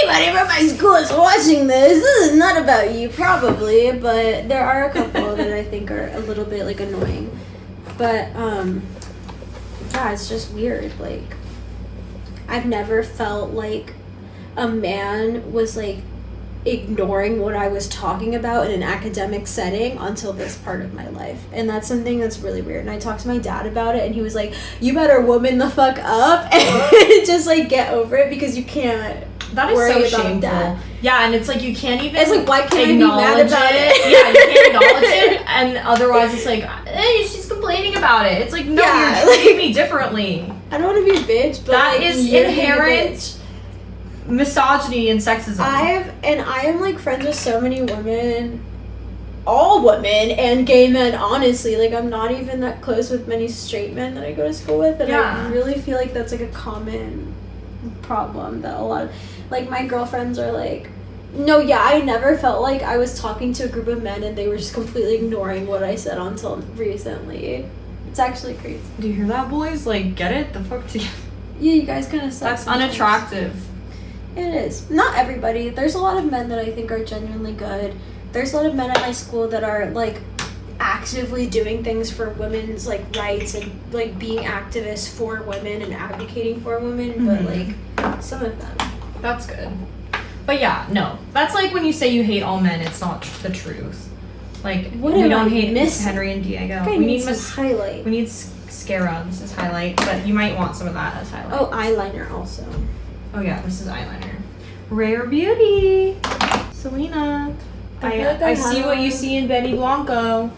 anybody from my school is watching this is not about you probably, but there are a couple that I think are a little bit like annoying. But yeah, it's just weird. Like, I've never felt like a man was like ignoring what I was talking about in an academic setting until this part of my life. And that's something that's really weird. And I talked to my dad about it, and he was like, you better woman the fuck up and just like get over it, because you can't That is worry so about shameful. that. Yeah, and it's like you can't even. It's like, why can't I be acknowledge mad about it? Yeah, you can't acknowledge it, and otherwise it's like, hey, she's complaining about it. It's like, no, Yeah, you're treating me differently. I don't want to be a bitch, but That like, is you're being a inherent bitch. misogyny and sexism. I am like friends with so many women, all women and gay men, honestly. Like, I'm not even that close with many straight men that I go to school with, and Yeah. I really feel like that's like a common problem that a lot of, like, my girlfriends are like, no, yeah, I never felt like I was talking to a group of men and they were just completely ignoring what I said until recently. It's actually crazy. Do you hear that, boys? Like, get it the fuck together. Yeah, you guys kind of suck. That's sometimes. unattractive. It is. Not everybody. There's a lot of men that I think are genuinely good. There's a lot of men at my school that are like actively doing things for women's like rights and like being activists for women and advocating for women, but like some of them. That's good. But yeah, no. That's like when you say you hate all men, it's not the truth. Like, What we am don't I hate missing? Henry and Diego. I We need need some highlight. we need scarabs as highlight, but you might want some of that as highlight. Oh, eyeliner also. Oh yeah, this is eyeliner. Rare Beauty. Selena. I feel like I see what you have- see in Benny Blanco.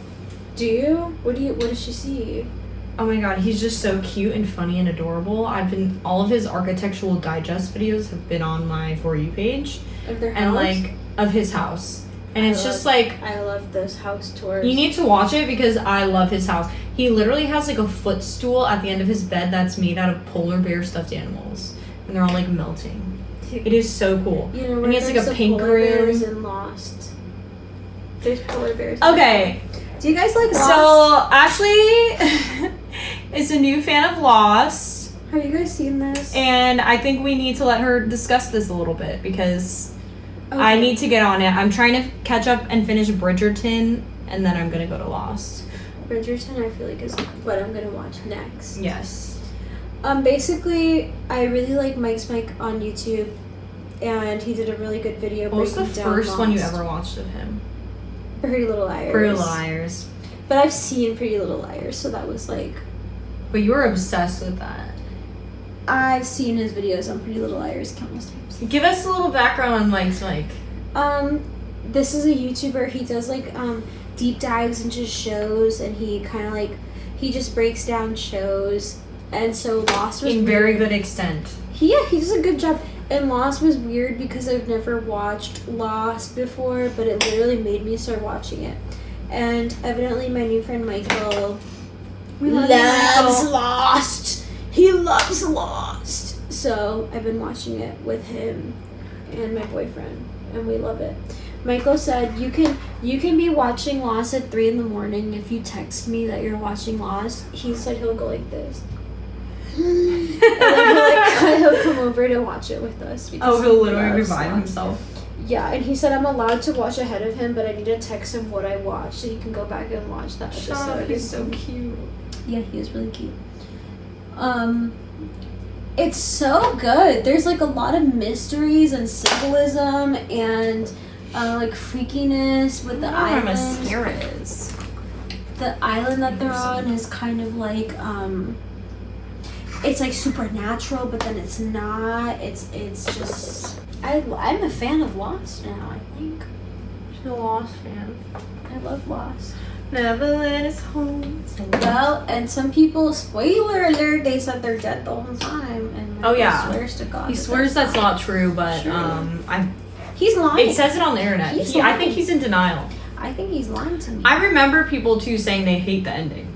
Do you? What does she see? Oh my god, he's just so cute and funny and adorable. All of his architectural digest videos have been on my For You page. Of their house? And like, of his house. And it's just like, I love those house tours. you need to watch it because I love his house. He literally has like a footstool at the end of his bed that's made out of polar bear stuffed animals. And they're all like melting. It is so cool. You know, And he has like a pink polar bears room. and Lost. There's polar bears. Okay, Do you guys like Lost? so Ashley is a new fan of Lost. Have you guys seen this? And I think we need to let her discuss this a little bit because Okay. I need to get on it. I'm trying to catch up and finish Bridgerton, and then I'm gonna go to Lost. Bridgerton, I feel like, is what I'm gonna watch next. Yes. Basically, I really like Mike's Mike on YouTube, and he did a really good video. What was the breaking down first one you Lost. ever watched of him? Pretty Little Liars. Pretty Little Liars. But I've seen Pretty Little Liars, so that was like, But you were obsessed with that. I've seen his videos on Pretty Little Liars countless times. Give us a little background on Mike's Mike. This is a YouTuber. He does like deep dives into shows, and he kind of like, he just breaks down shows. And so Lost was In very weird. good extent. He does a good job. And Lost was weird because I've never watched Lost before, but it literally made me start watching it. And evidently my new friend Michael loves Lost. He loves Lost. So I've been watching it with him and my boyfriend, and we love it. Michael said you can be watching Lost at 3 a.m. if you text me that you're watching Lost. He said he'll go like this. And then he'll come over to watch it with us. Because Oh, he'll he literally loves revive Lost. himself. Yeah, and he said I'm allowed to watch ahead of him, but I need to text him what I watched so he can go back and watch that episode. He's so cute. Yeah, he is really cute. It's so good. There's like a lot of mysteries and symbolism and like freakiness with the island. mascara is. The island that they're on is kind of like it's like supernatural, but then it's not. It's just I'm a fan of Lost now, I think. a Lost fan. I love Lost. Neverland is home. Well, and some people, spoiler alert, they said they're dead the whole time. And Oh, yeah. swears to God. He swears that's not true, but he's lying. it says it on the internet. He's I lying. think he's in denial. I think he's lying to me. I remember people too saying they hate the ending.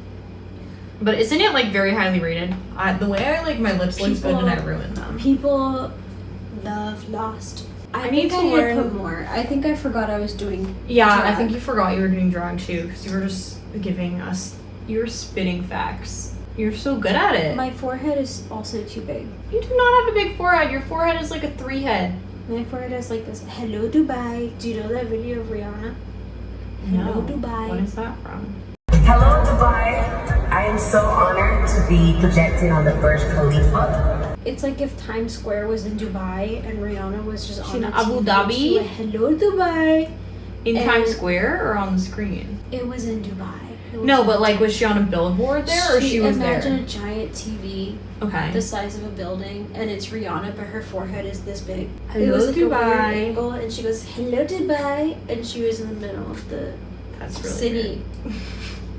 But isn't it like very highly rated? The way I like my lips looks good and I ruined them. People love Lost. I need think to I need learn- to put more. I think I forgot I was doing. Yeah, I drag. think you forgot you were doing drag too because you were just giving us. You were spitting facts. You're so good at it. My forehead is also too big. You do not have a big forehead. Your forehead is like a 3 head. My forehead is like this. Hello, Dubai. Do you know that video of Rihanna? Hello, Dubai. What is that from? Hello, Dubai. I am so honored to be projecting on the Burj Khalifa. It's like if Times Square was in Dubai and Rihanna was just on in the Abu TV. Dhabi? She went, hello, Dubai. In And- Times Square or on the screen? It was in Dubai. It was No, in but like, was she on a billboard there or she was imagine there? a giant TV Okay. the size of a building, and it's Rihanna, but her forehead is this big. Hello, it was like a weird Dubai. angle, and she goes, hello, Dubai, and she was in the middle of the That's really city.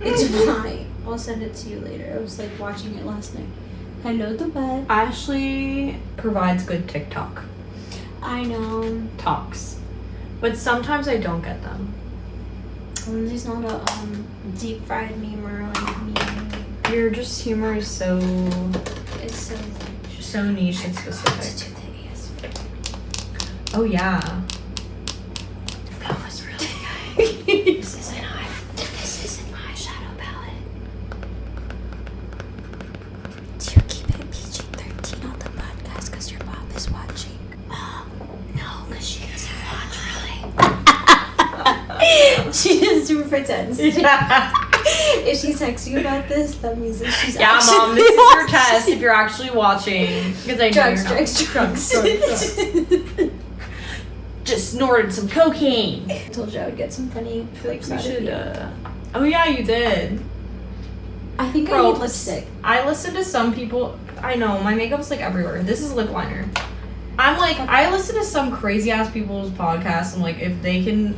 It's Dubai. I'll send it to you later. I was like watching it last night. Hello, Dubai. Ashley provides good TikTok I know. talks, but sometimes I don't get them. Lindsay's not a deep fried memer like me. Your just humor is so It's so niche and to specific. do the ASMR. Oh yeah. That was really good. This isn't my shadow palette. Do you keep it PG-13 on the podcast because your mom is watching? No, because she doesn't watch really. She just super pretends. If she texts you about this, that means that she's Yeah, actually Mom, this is your watching. test if you're actually watching. Because I know Drugs, you're not. drugs. Just snorted some cocaine. I told you I would get some funny I feel like flips we out of should. you. Oh yeah, you did. I think I Bro, need lipstick. I listen to some people. I know my makeup's like everywhere. This is lip liner. I'm like, I listen to some crazy ass people's podcasts. I'm like, if they can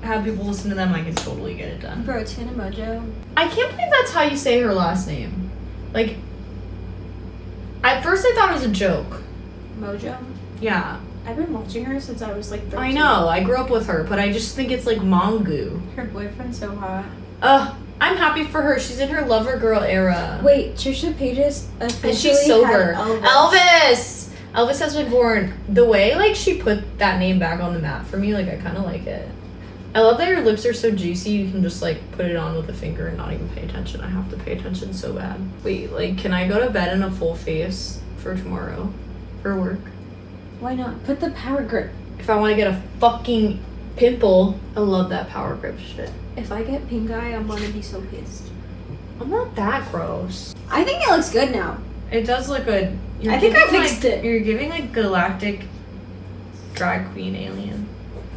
have people listen to them, I can totally get it done. Bro, Tana Mojo. I can't believe that's how you say her last name. Like, at first I thought it was a joke. Mojo? Yeah, I've been watching her since I was like 13. I know. I grew up with her, but I just think it's like Mongu. Her boyfriend's so hot. I'm happy for her. She's in her lover girl era. Wait, Trisha Paytas officially And she's sober. had Elvis. Elvis has been born. The way like she put that name back on the map for me, like I kind of like it. I love that your lips are so juicy. You can just like put it on with a finger and not even pay attention. I have to pay attention so bad. Wait, like can I go to bed in a full face for tomorrow, for work? Why not? Put the power grip. If I want to get a fucking pimple, I love that power grip shit. If I get pink eye, I'm gonna be so pissed. I'm not that gross. I think it looks good now. It does look good. I think I giving, fixed like, it. You're giving like galactic drag queen alien.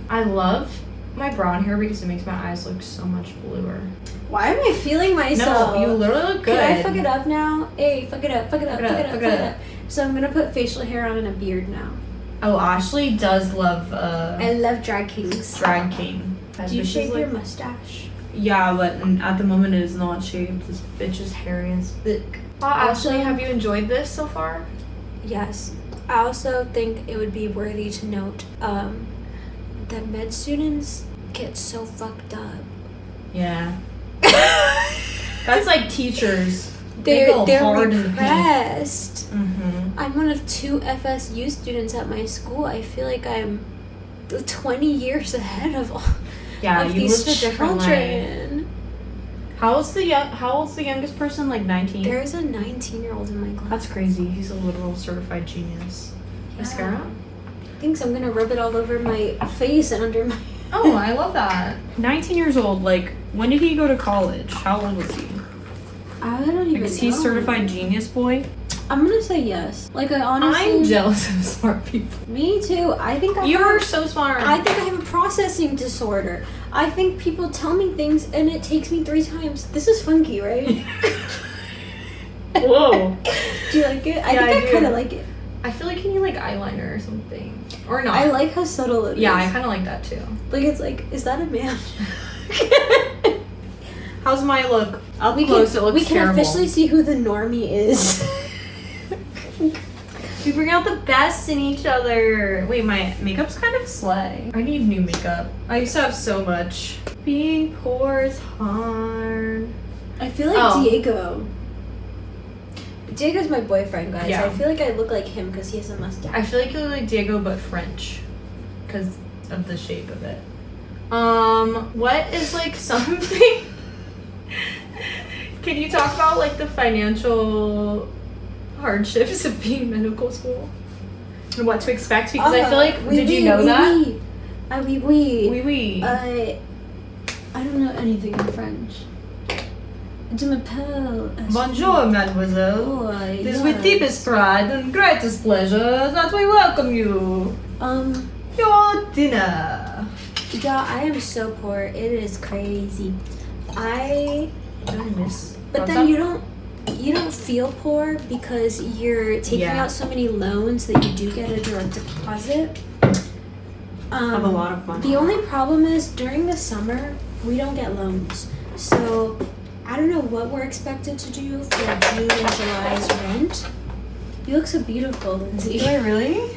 I love my brown hair because it makes my eyes look so much bluer. Why am I feeling myself? No, you literally look good. Can I fuck it up now? Hey, fuck it up, fuck it up, Fuck it fuck up, it up, fuck fuck it it up. up. So I'm gonna put facial hair on and a beard now. Oh, Ashley does love I love drag kings. drag king. Do you This is shave your like- mustache? Yeah, but at the moment it is not shaved. This bitch is hairy as thick. Ashley, have you enjoyed this so far? Yes. I also think it would be worthy to note that med students get so fucked up. Yeah. That's like teachers. They go They're hard in the paint. repressed. Mm-hmm. I'm one of 2 FSU students at my school. I feel like I'm 20 years ahead of all Yeah, of you these lived a different life. children. How old's the youngest person? Like 19? There's a 19-year-old in my class. That's crazy. He's a literal certified genius. Mascara? Thinks I'm gonna rub it all over my face and under my. Oh, I love that. 19 years old. Like, when did he go to college? How old was he? I don't even Is know. he certified genius boy? I'm gonna say yes. Like I honestly. I'm jealous of smart people. Me too. I think I You're have, so smart. I think I have a processing disorder. I think people tell me things and it takes me 3 times. This is funky, right? Whoa. Do you like it? I Yeah, I think I do. kind of like it. I feel like you need like eyeliner or something. Or not. I like how subtle it is. Yeah, I kind of like that too. Like, it's like, is that a man? How's my look? Up We close, can, it looks we can terrible. officially see who the normie is. We bring out the best in each other. Wait, my makeup's kind of slay. I need new makeup. I used to have so much. Being poor is hard. I feel like Diego. Diego's my boyfriend, guys. Yeah. I feel like I look like him because he has a mustache. I feel like you look like Diego, but French. Because of the shape of it. What is like something... Can you talk about like the financial hardships of being in medical school? And what to expect? Because I feel like, did you know that? Oui, oui. Oui, oui. I don't know anything in French. Je m'appelle... Bonjour, mademoiselle. Oh, It is with deepest pride and greatest pleasure that we welcome you. Your dinner. Yeah, I am so poor. It is crazy. But then you don't feel poor because you're taking out so many loans that you do get a direct deposit. Of a lot of money. The only problem is during the summer we don't get loans. So I don't know what we're expected to do for June and July's rent. You look so beautiful, Lindsay. Do I really?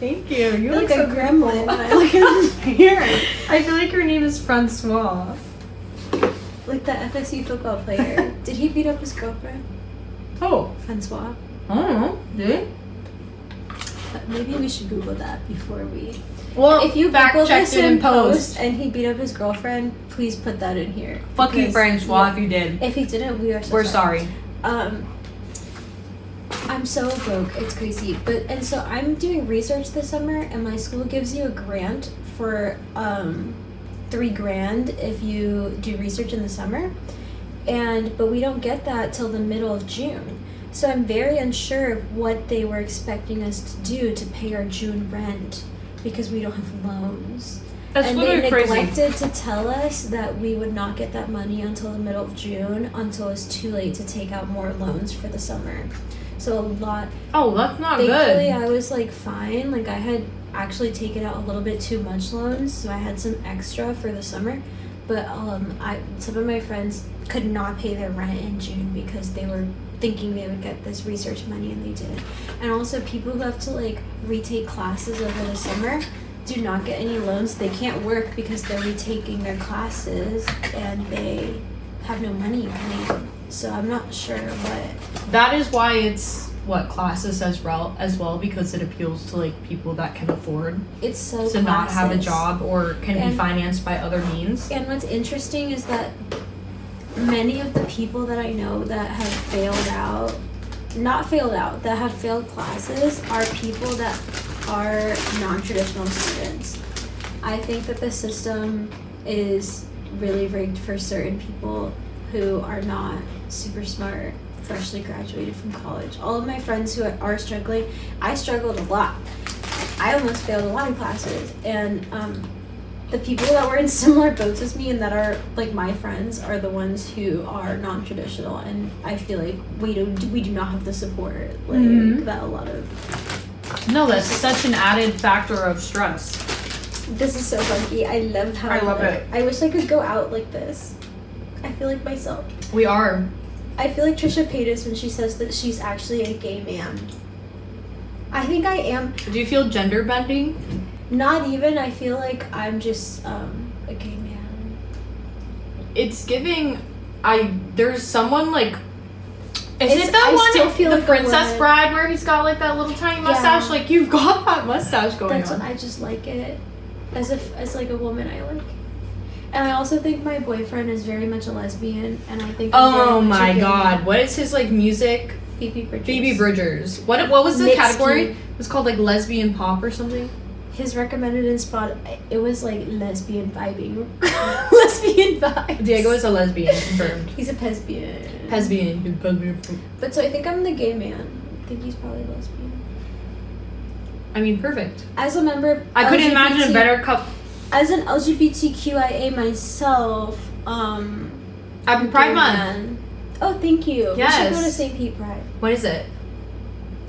Thank you. You You're look like so a gremlin. I look at the mirror. I feel like your name is Francois. Like the FSU football player. Did he beat up his girlfriend? Oh. Francois. I don't know. Did Maybe we should Google that before we... Well, If you fact Google checked this it in in post. and he beat up his girlfriend, please put that in here. Fuck you, Because- Francois, yeah. if you did. If he didn't, we are so We're sorry. I'm so broke, it's crazy. And so I'm doing research this summer, and my school gives you a grant for $3,000 if you do research in the summer, but we don't get that till the middle of June. So I'm very unsure of what they were expecting us to do to pay our June rent because we don't have loans. That's And they literally crazy. neglected to tell us that we would not get that money until the middle of June, until it's too late to take out more loans for the summer. So a lot. Oh, that's not Thankfully, good. I was like fine. Like I had actually taken out a little bit too much loans, so I had some extra for the summer. But some of my friends could not pay their rent in June because they were thinking they would get this research money and they didn't. And also, people who have to like retake classes over the summer do not get any loans. They can't work because they're retaking their classes and they have no money coming in. So I'm not sure what. That is why it's classes as well because it appeals to like people that can afford It's so to not have a classes. job or can be And- financed by other means. And what's interesting is that many of the people that I know that have that have failed classes are people that are non-traditional students. I think that the system is really rigged for certain people who are not super smart, freshly graduated from college. All of my friends who are struggling, I struggled a lot. I almost failed a lot of classes, and the people that were in similar boats as me and that are like my friends are the ones who are non-traditional, and I feel like we do not have the support that a lot of. No, that's such an added factor of stress. This is so funky. I love how I love it. I wish I could go out like this. I feel like myself. We are. I feel like Trisha Paytas when she says that she's actually a gay man. I think I am. Do you feel gender bending? Not even. I feel like I'm just a gay man. It's giving. There's someone like. Is It's- it that I one? still feel the like a Princess woman. Bride where he's got like that little tiny mustache? Like you've got that mustache going That's on. I just like it. As like a woman I like. And I also think my boyfriend is very much a lesbian, and I think I'm Oh very much a my gay god! man. What is his like music? Phoebe Bridgers. Phoebe Bridgers. What was the Mixed category? tea. It was called like lesbian pop or something. His recommended in spot, it was like lesbian vibing. Lesbian vibes. Diego is a lesbian, confirmed. He's a lesbian. Lesbian. But so I think I'm the gay man. I think he's probably lesbian. I mean, perfect. As a member of I couldn't imagine a LGBT better couple. As an LGBTQIA myself, Happy Pride gay Month. man. Oh, thank you. We should Yes. go to St. Pete Pride. What is it?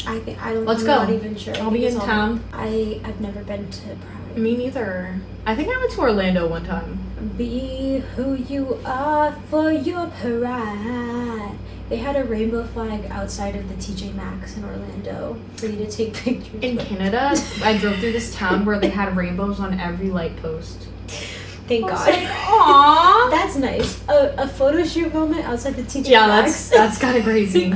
I think I don't. Let's I'm go. Not even sure. I'll be in town. I've never been to Pride. Me neither. I think I went to Orlando one time. Be who you are for your pride. They had a rainbow flag outside of the TJ Maxx in Orlando for you to take pictures. In with. Canada, I drove through this town where they had rainbows on every light post. Thank I was God. like, aww. That's nice. A photo shoot moment outside the TJ Yeah, Maxx. that's kind of crazy.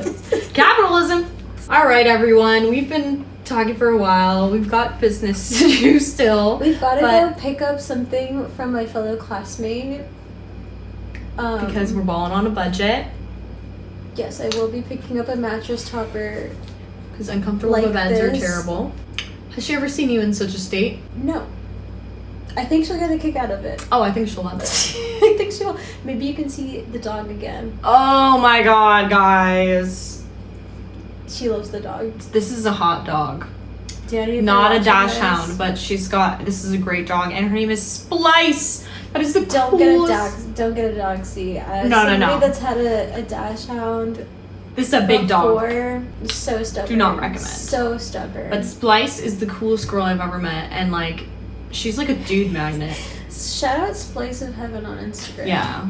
Capitalism. All right, everyone. We've been talking for a while. We've got business to do still. We've got to but- go pick up something from my fellow classmate. Because we're balling on a budget. Yes, I will be picking up a mattress topper. Because uncomfortable Like beds are this. terrible. Has she ever seen you in such a state? No. I think she'll get a kick out of it. Oh, I think she'll love it. I think she will. Maybe you can see the dog again. Oh my god, guys. She loves the dog. This is a hot dog. Danny, if Not you're a dash watching hound, this, but this is a great dog, and her name is Splice. That is the don't get a coolest. dog. Don't get a dog seat. No. Somebody that's had a dash hound. This is a big dog. Before, so stubborn. Do not recommend. So stubborn. But Splice is the coolest girl I've ever met, and like, she's like a dude magnet. Shout out Splice of Heaven on Instagram. Yeah,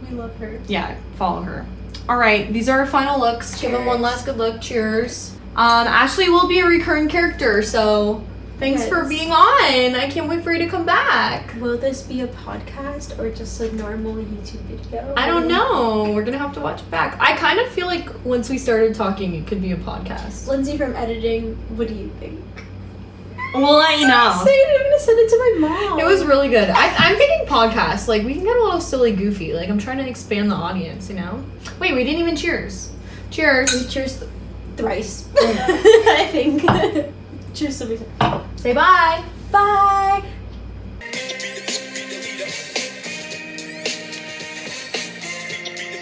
We love her. yeah, follow her. All right, these are our final looks. Give them one Cheers. last good look. Cheers. Ashley will be a recurring character, so thanks for Yes. being on. I can't wait for you to come back. Will this be a podcast or just a normal YouTube video? I don't know. We're gonna have to watch it back. I kind of feel like once we started talking, it could be a podcast. Lindsay from editing, what do you think? We'll let you know. Excited, I'm gonna send it to my mom. It was really good. I'm thinking podcast. Like, we can get a little silly goofy. Like, I'm trying to expand the audience, you know? Wait, we didn't even cheers. Cheers. We cheers thrice. I think. Cheers, somebody. Say bye. Bye.